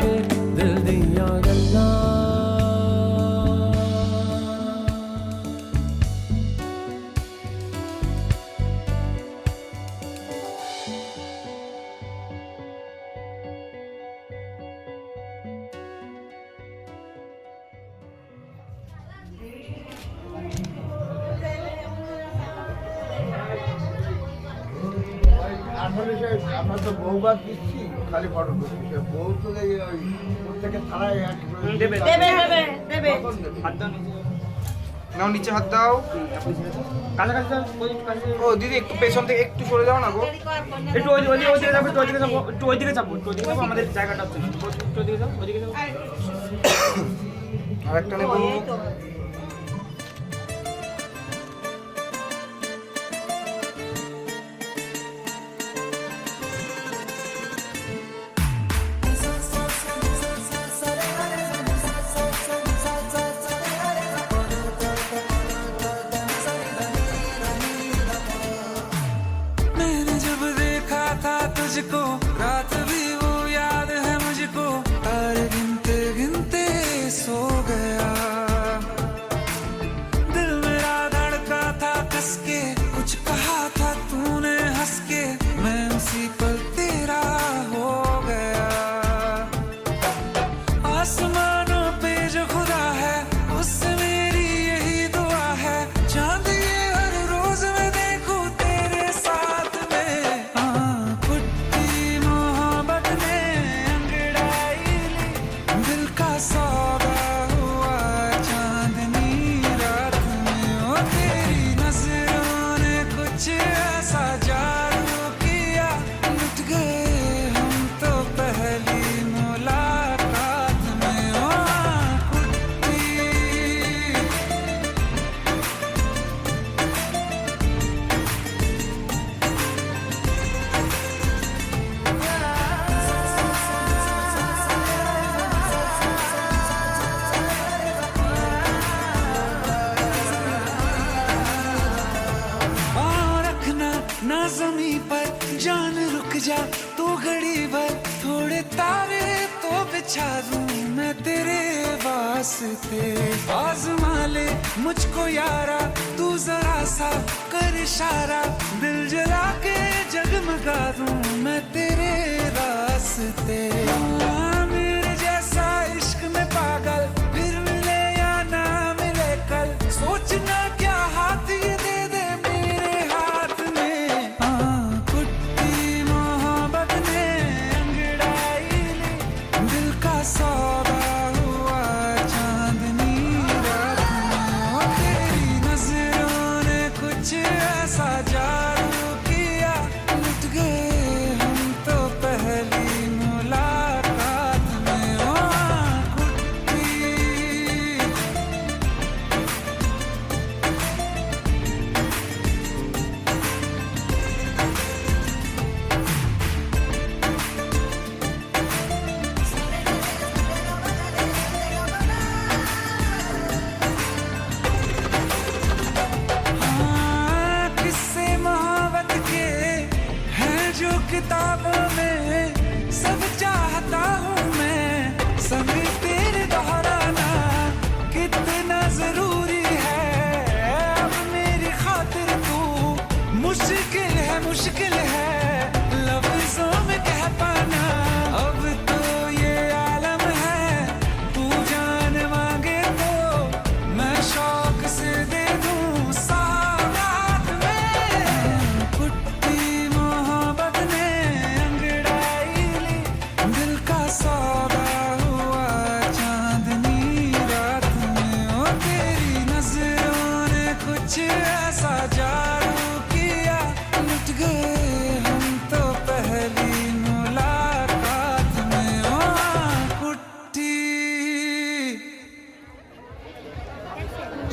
के दिल दियां गल्लां আসলে আমরা তো বহুবার দিচ্ছি খালি ফটো তুলছি বউ তুলে ওই প্রত্যেকের থানায় দেবে দেবে দেবে দেবে হাত দাও নিচে নাও নিচে হাত দাও কাছাকাছি যাও, ওই কাছে ও দিদি একটু পেছন থেকে একটু সরে যাও না গো একটু ওইদিকে যাবো একটু ওইদিকে যাবো একটু ওইদিকে যাবো আমাদের জায়গাটা হচ্ছে না একটু ওইদিকে যাও ওইদিকে যাও আর একটা নেবো मैंने जब देखा था तुझको रात भी वो याद है मुझको तारे गिनते गिनते सो गया दिल मेरा धड़का था कस के कुछ कहा था तूने हंस के मैं उसी पल तेरा हो गया आसमानों पे जो खुदा है उससे मेरी यही दुआ है चांद ये हर रोज मैं देखूं तेरे साथ में पुट्टी मोहब्बत ने अंगड़ाई ली दिल का सौदा हुआ चांदनी रात में ओ तेरी नजरों ने कुछ ऐसा जादू किया लुट गए हम तो पहली मुलाकात में ओ पुट्टी पाँव रखना ना जमी पर जान रुक जा तो घड़ी भर थोड़े तारे तो बिछा दूं मैं तेरे वास्ते आजमा ले मुझको यारा तू जरा सा कर इशारा दिल जला के जगमगा दूं मैं तेरे रास्ते मेरे जैसा इश्क में पागल फिर मिले या ना मिले कल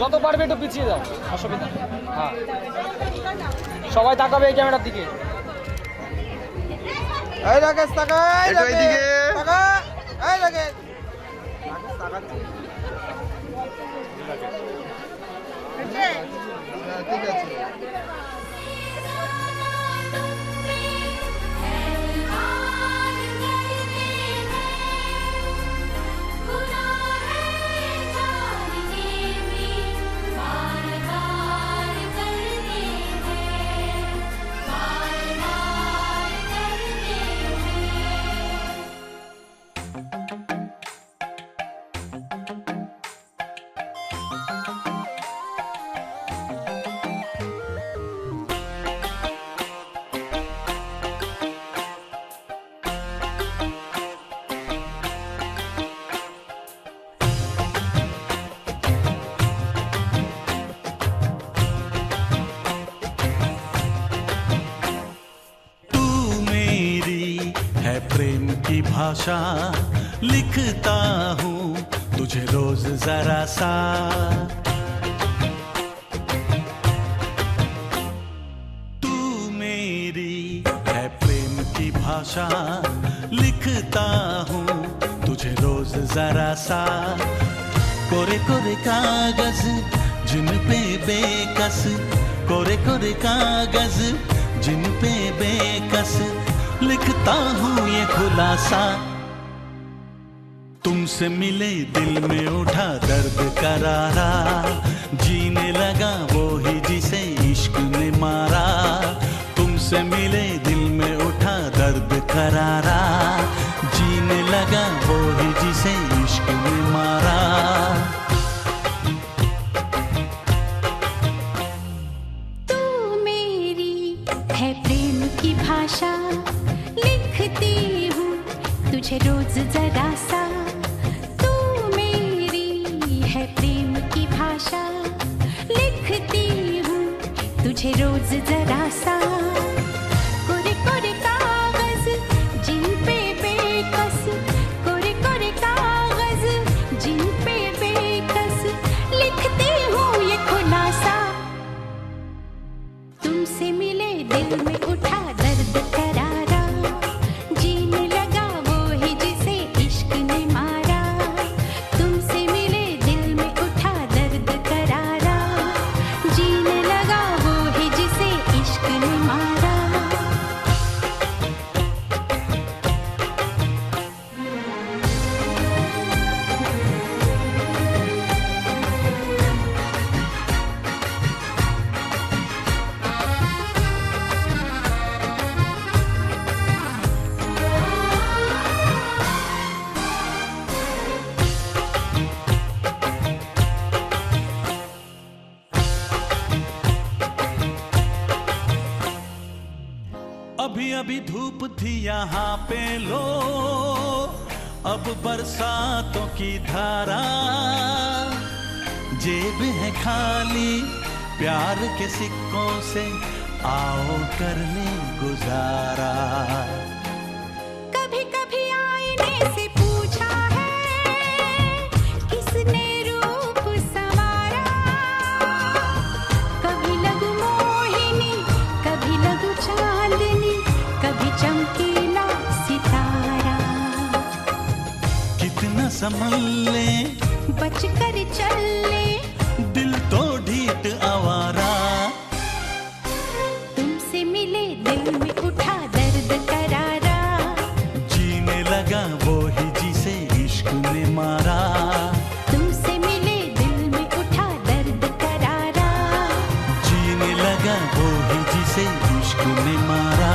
যত পারবে একটু পিছিয়ে যাও, অসুবিধা নেই। হ্যাঁ, সবাই তাকাবে এই ক্যামেরার দিকে। এই রাকেশ তাকা, এই একটু এইদিকে। তাকা, এই রাকেশ তাকাচ্ছি। ঠিক আছে। तू मेरी है प्रेम की भाषा, लिखता हूँ तुझे रोज जरा सा। तू मेरी है प्रेम की भाषा, लिखता हूँ तुझे रोज जरा सा। कोरे कोरे कागज जिन पे बेकस, कोरे कोरे कागज जिन पे बेकस, लिखता हूँ ये खुलासा। तुमसे मिले दिल में उठा दर्द करारा, जीने लगा वो ही जिसे इश्क ने मारा। तुमसे मिले दिल में उठा दर्द करारा, जीने लगा वो ही जिसे इश्क ने मारा। तू मेरी है प्रेम की भाषा, लिखती हूँ तुझे रोज जरा सा। तू मेरी है प्रेम की भाषा, लिखती हूँ तुझे रोज जरा सा। कोरे कोरे कागज जिन पे बेकस, कोरे कोरे कागज जिन पे बेकस, लिखती हूँ ये खुलासा। तुमसे मिले दिल में उठा दर्द करारा, जीने लगा वो ही जिसे इश्क ने मारा। तुमसे मिले दिल में उठा दर्द करारा, जीने लगा वो ही जिसे इश्क ने मारा। अभी अभी धूप थी यहाँ पे लो, अब बरसातों की धारा। जेब है खाली प्यार के सिक्कों से, आओ कर ले गुजारा। कभी कभी आईने से पूछा है किसने रूप संवारा। कभी लगू मोहिनी, कभी लगू चांदनी, कभी चमकीला सितारा। कितना संभल ले बच कर चल ले, दिल तो ढीठ आवारा। तुमसे मिले दिल में उठा दर्द करारा, जीने लगा वो ही जिसे इश्क ने मारा। तुमसे मिले दिल में उठा दर्द करारा। जीने लगा वो ही जिसे इश्क ने मारा।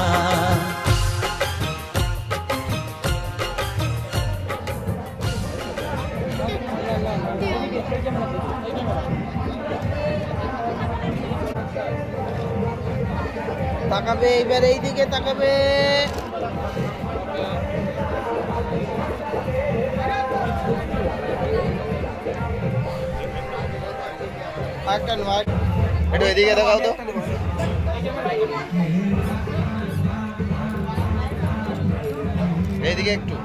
তাকাবে, এইবার এই দিকে তাকাবে। একটা নয়, একটু এদিকে দেখাও তো। এইদিকে একটু।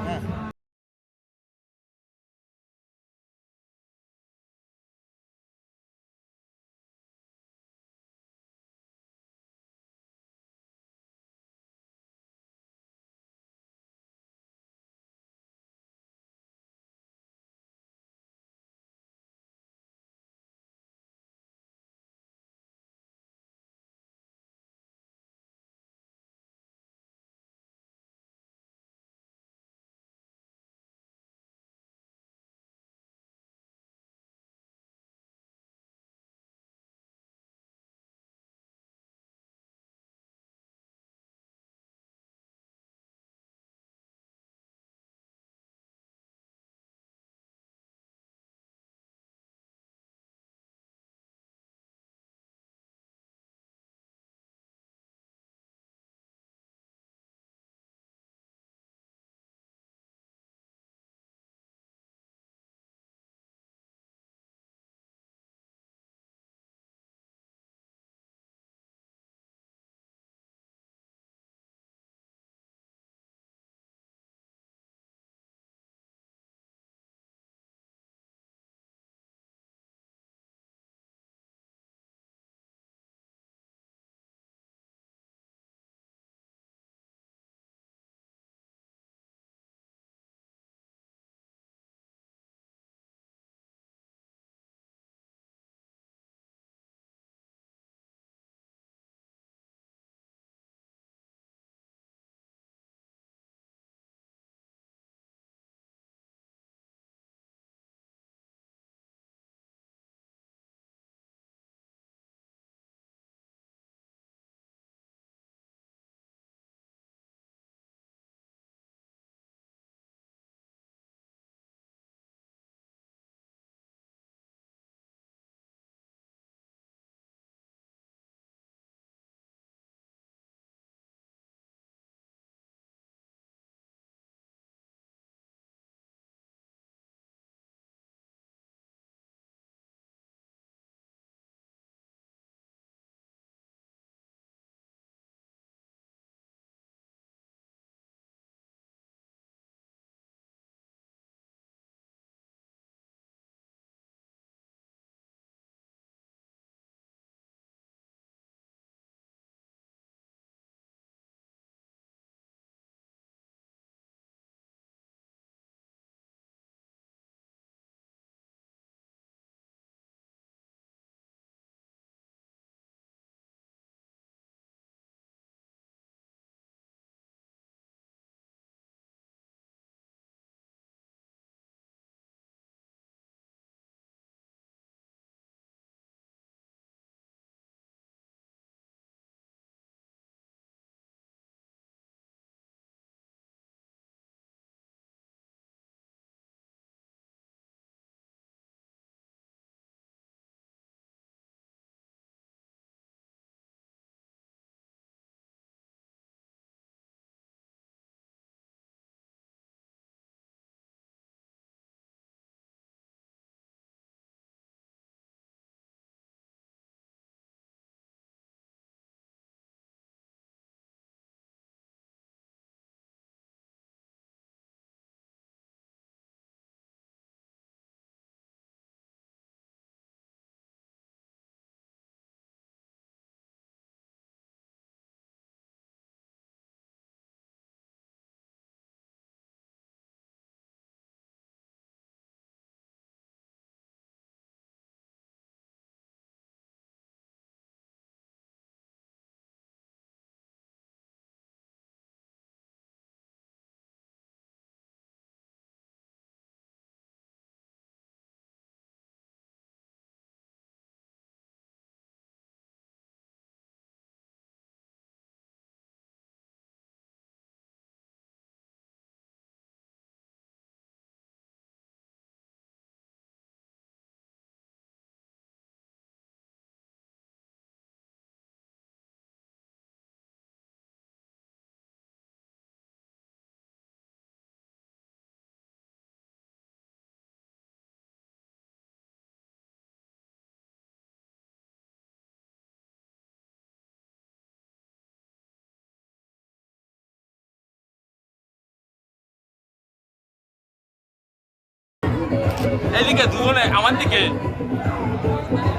দুজনে আমার দিকে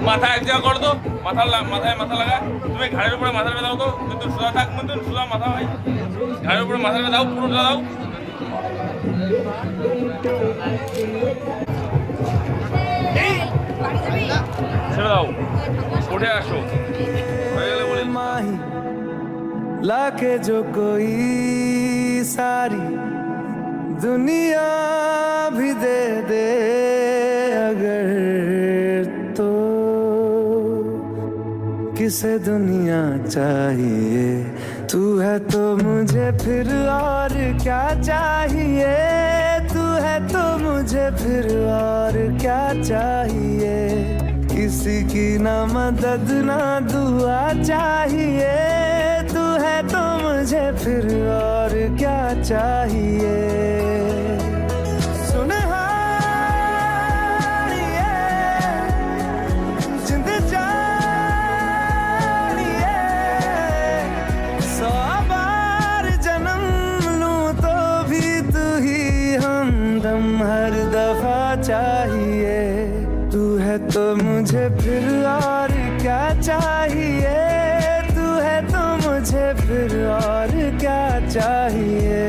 মাথা এক জায়গা করো তো, মাথায় মাথা লাগা। তুমি ঘাড়ের উপরে মাথাটা দাও তো, কিন্তু সোজা থাক, কিন্তু সোজা মাথা হয়। ঘাড়ের উপরে মাথাটা দাও, পুরোটা দাও। ছেড়ে দাও, উঠে আসো। হয়ে গেলে বলি माही लाके जो कोई सारी दुनिया भी दे दे अगर तो किसे दुनिया चाहिए, तू है तो मुझे फिर और क्या चाहिए, तू है तो मुझे फिर और क्या चाहिए, किसी की ना मदद ना दुआ चाहिए, तू है तो मुझे फिर और क्या चाहिए। सुन हारिए, जिंद जानिए, 100 बार जन्म लूं तो भी तू ही हमदम हर दफा चाहिए, तू है तो मुझे फिर और क्या चाहिए, तू है तो मुझे फिर और क्या चाहिए।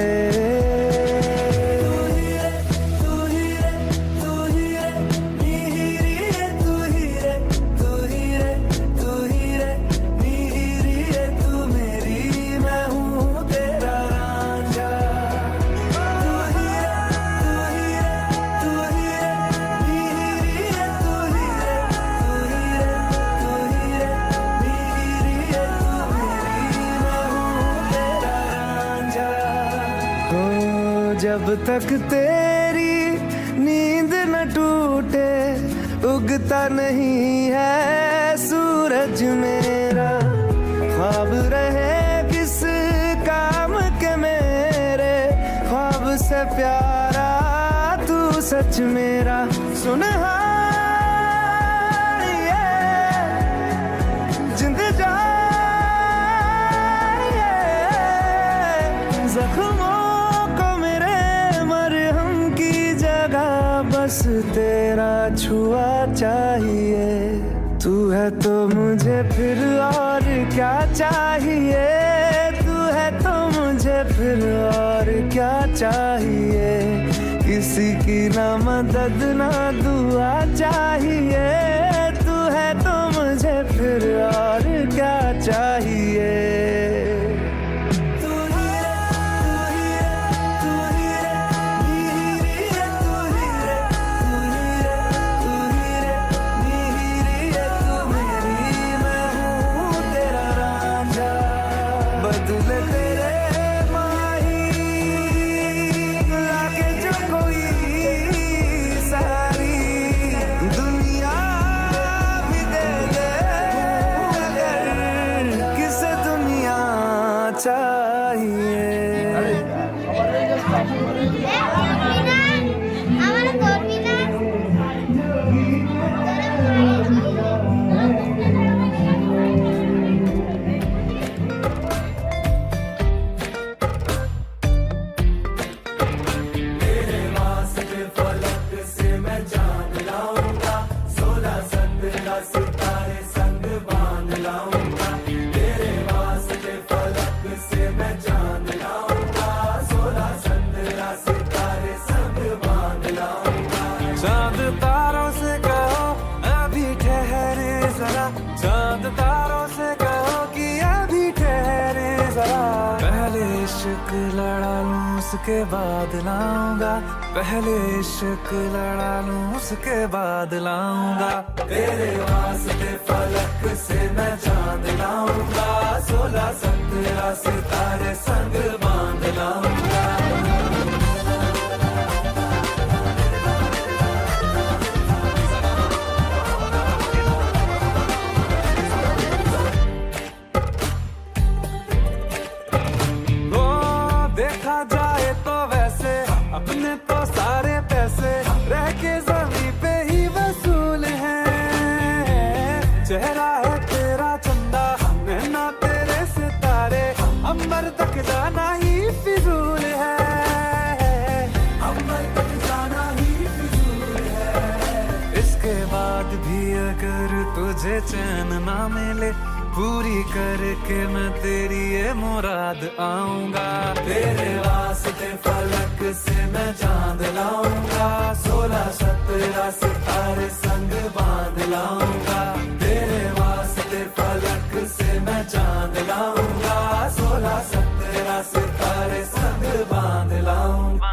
जब तक तेरी नींद न टूटे उगता नहीं है सूरज मेरा, ख्वाब रहे किस काम के मेरे, ख्वाब से प्यारा तू सच मेरा। सुन हारिए, जिंद जानिए, जख्मों बस तेरा छुआ चाहिए, तू है तो मुझे फिर और क्या चाहिए, तू है तो मुझे फिर और क्या चाहिए, किसी की ना मदद ना दुआ चाहिए, तू है तो मुझे फिर और क्या चाहिए। लड़ा लूं उसके बाद लाऊंगा, पहले इश्क लड़ा लूं उसके बाद लाऊंगा, तेरे वास्ते फलक से मैं चांद लाऊंगा, 16 17 सितारे संग बांध लाऊंगा। अपने तो सारे पैसे रह के ज़मीं पे ही वसूल हैं, चेहरा है तेरा चंदा नैना तेरे सितारे, अंबर तक जाना ही फिजूल है, अंबर तक जाना ही फिजूल है। के बाद भी अगर तुझे चैन ना मिले, पूरी करके मैं तेरी ये मुराद आऊंगा। तेरे वास्ते फलक से मैं चांद लाऊंगा, 16-17 सितारे संग बांध लाऊंगा। तेरे वास्ते फलक से मैं चांद लाऊंगा, 16-17 सितारे संग बांध लाऊंगा।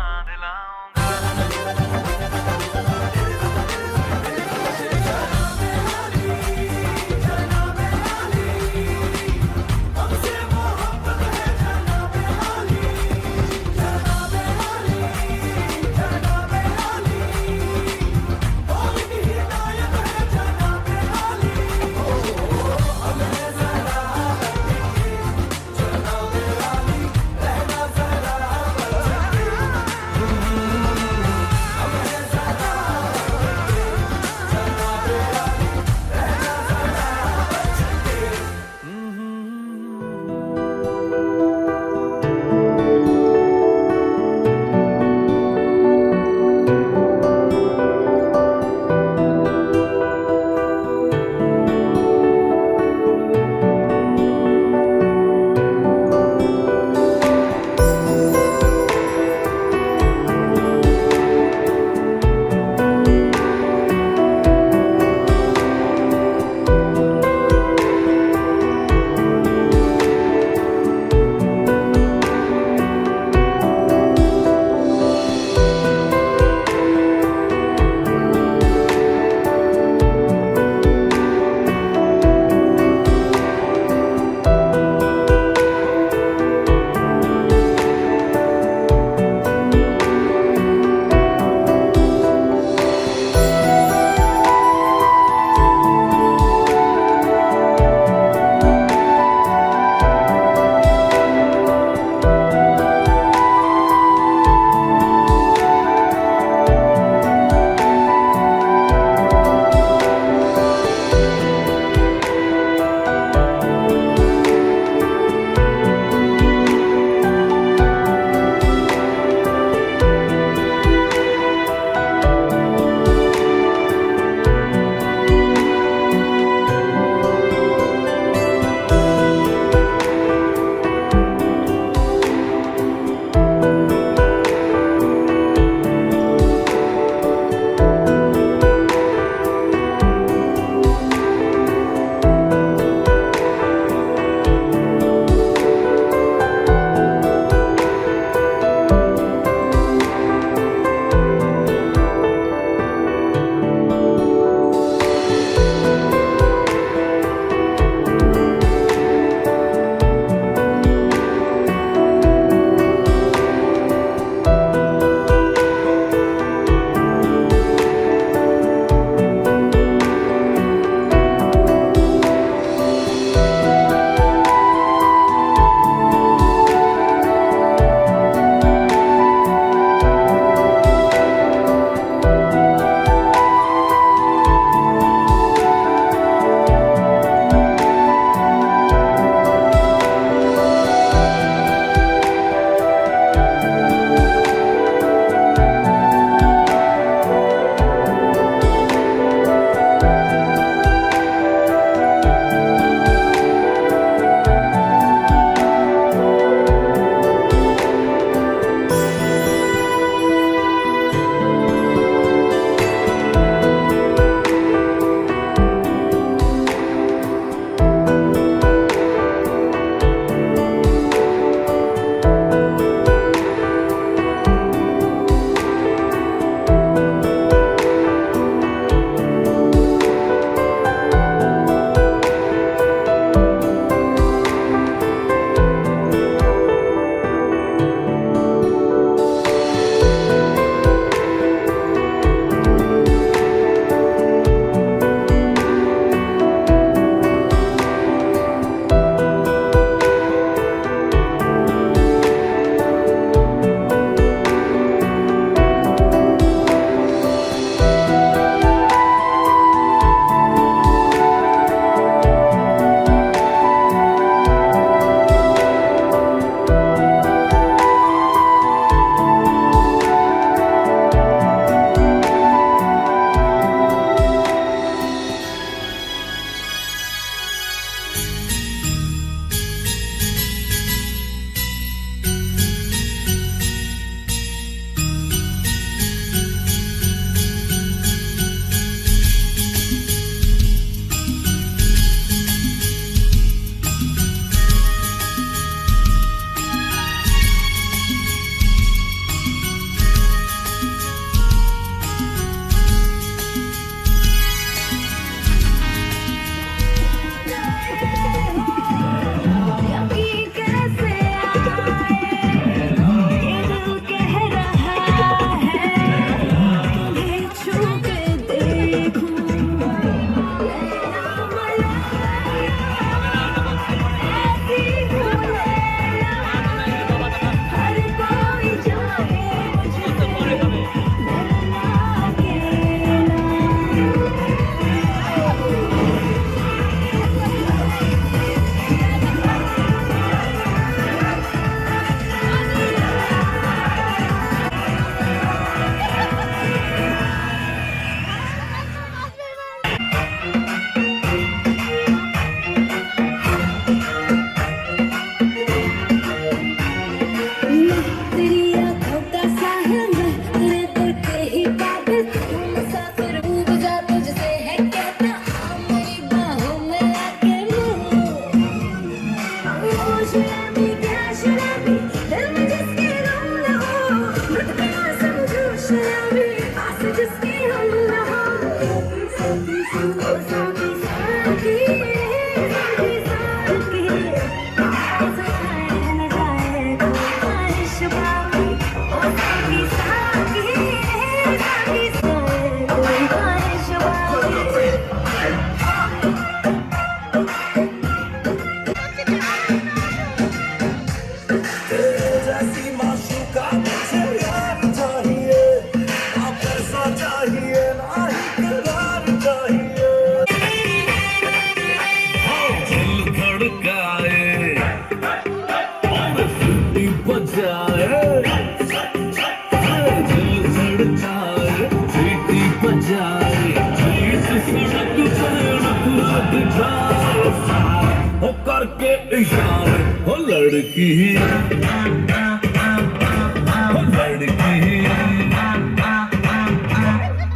करके इशारे हो लड़की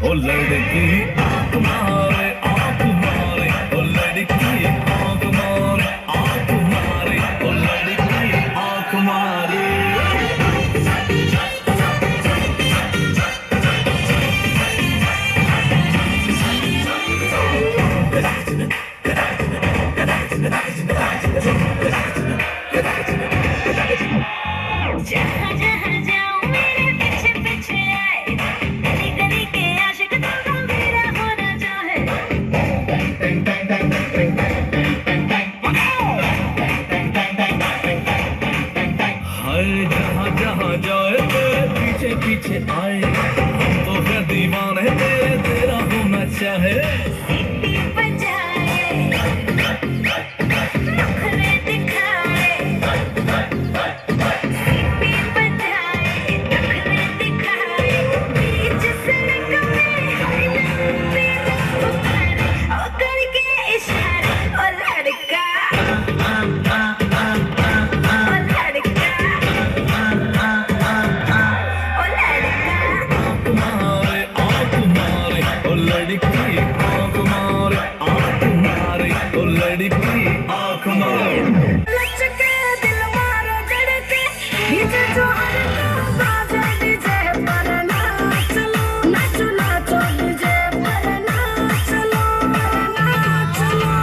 ओ लड़की आंख मारे ओ लड़की आंख मारे ओ लड़की आंख मारे जहाँ जहाँ जाऊँ मेरे पीछे पीछे आए, गली गली के आशिक तो मेरा होना चाहे। हाय जहाँ जहाँ जाए तेरे पीछे पीछे आए, हम तो है दीवाने तेरे तेरा होना चाहे। सीटी बजाए, नखरे दिखाए, सीटी बजाए, नखरे दिखाए, बीच सड़क में बेवकूफ़ ओ करके इशारे, ओ लड़का लचके दिल मारे धड़के, डीजे जो आएगा बाजे डीजे पर नाच लो, नाचो नाचो डीजे पर नाच लो, नाच लो।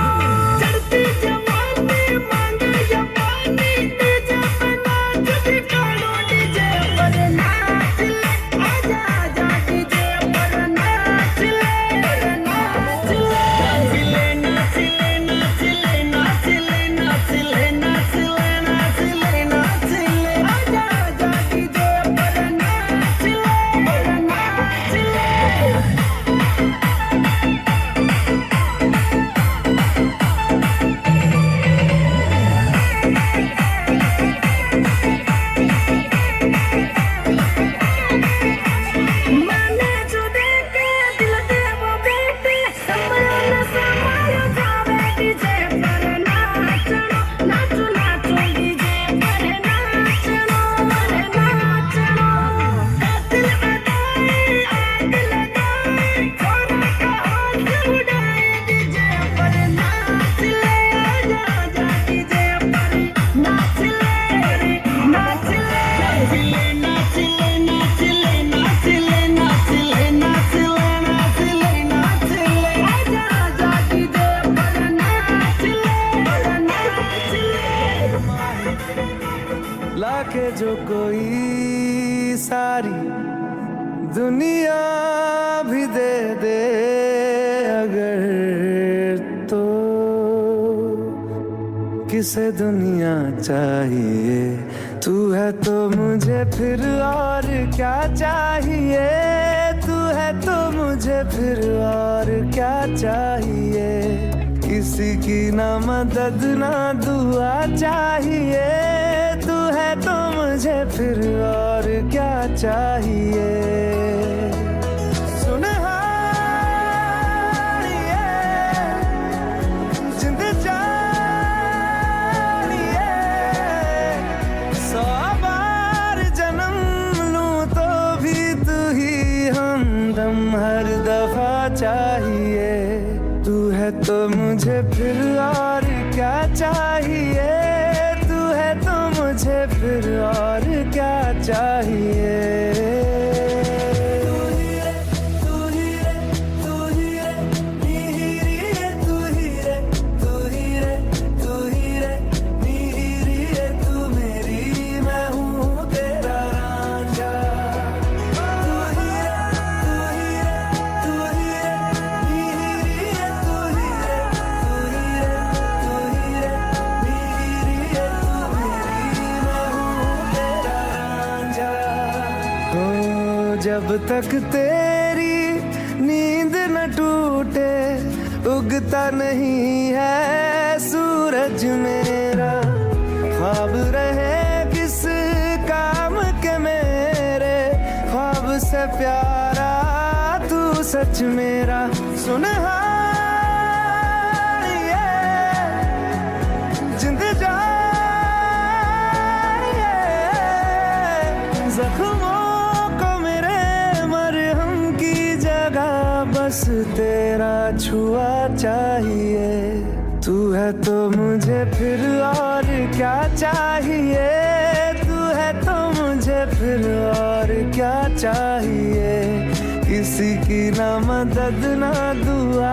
चढ़ती जवानी मांगे जवानी, डीजे पे नाच दिखाओ, डीजे पर नाच ले, आजा आजा डीजे पर नाच ले, नाच ले, नाच ले, नाच ले, नाच ले, नाच ले, नाच ले, नाच ले, नाच ले, नाच ले, आजा आजा डीजे पर नाच ले, नाच ले। माने जो देखे दिल दे वो बेटे, संभलो न संभालो जावे डीजे पर नाचो, नाचो नाचो डीजे पर नाचो, नाचो। दिल बनाए आग लगाए, थोड़ा सा हाथ उड़ाए, डीजे पर नाच ले, आजा आजा डीजे पर नाच ले, नाच ले, नाच ले, नाच ले, नाच ले, नाच ले, नाच ले, नाच ले, नाच ले, नाच ले, आजा आजा डीजे पर नाच ले, नाच ले। लाके जो कोई सारी दुनिया भी दे दे अगर, तो किसे दुनिया चाहिए, तू है तो मुझे फिर और क्या चाहिए, तू है तो मुझे फिर और क्या चाहिए, किसी की ना मदद ना दुआ चाहिए, तू है तो मुझे फिर और क्या चाहिए। सुनहारिए, जिंद जानिए, 100 बार जन्म लूं तो भी तू ही हमदम हर दफा चाहिए, तू है तो मुझे फिर और क्या चाहिए, तू है तो मुझे फिर और क्या चाहिए। तू ही रे, तू ही रे, तू ही रे, जब तक तेरी नींद न टूटे उगता नहीं है सूरज मेरा। ख्वाब रहे किस काम के मेरे, ख्वाब से प्यारा तू सच मेरा। सुन हाल ये जिंद जान ये, जख्मों को मेरे मरहम की जगह बस तेरा छुआ चाहिए। तू है तो मुझे फिर और क्या चाहिए, तू है तो मुझे फिर और क्या चाहिए। किसी की ना मदद ना दुआ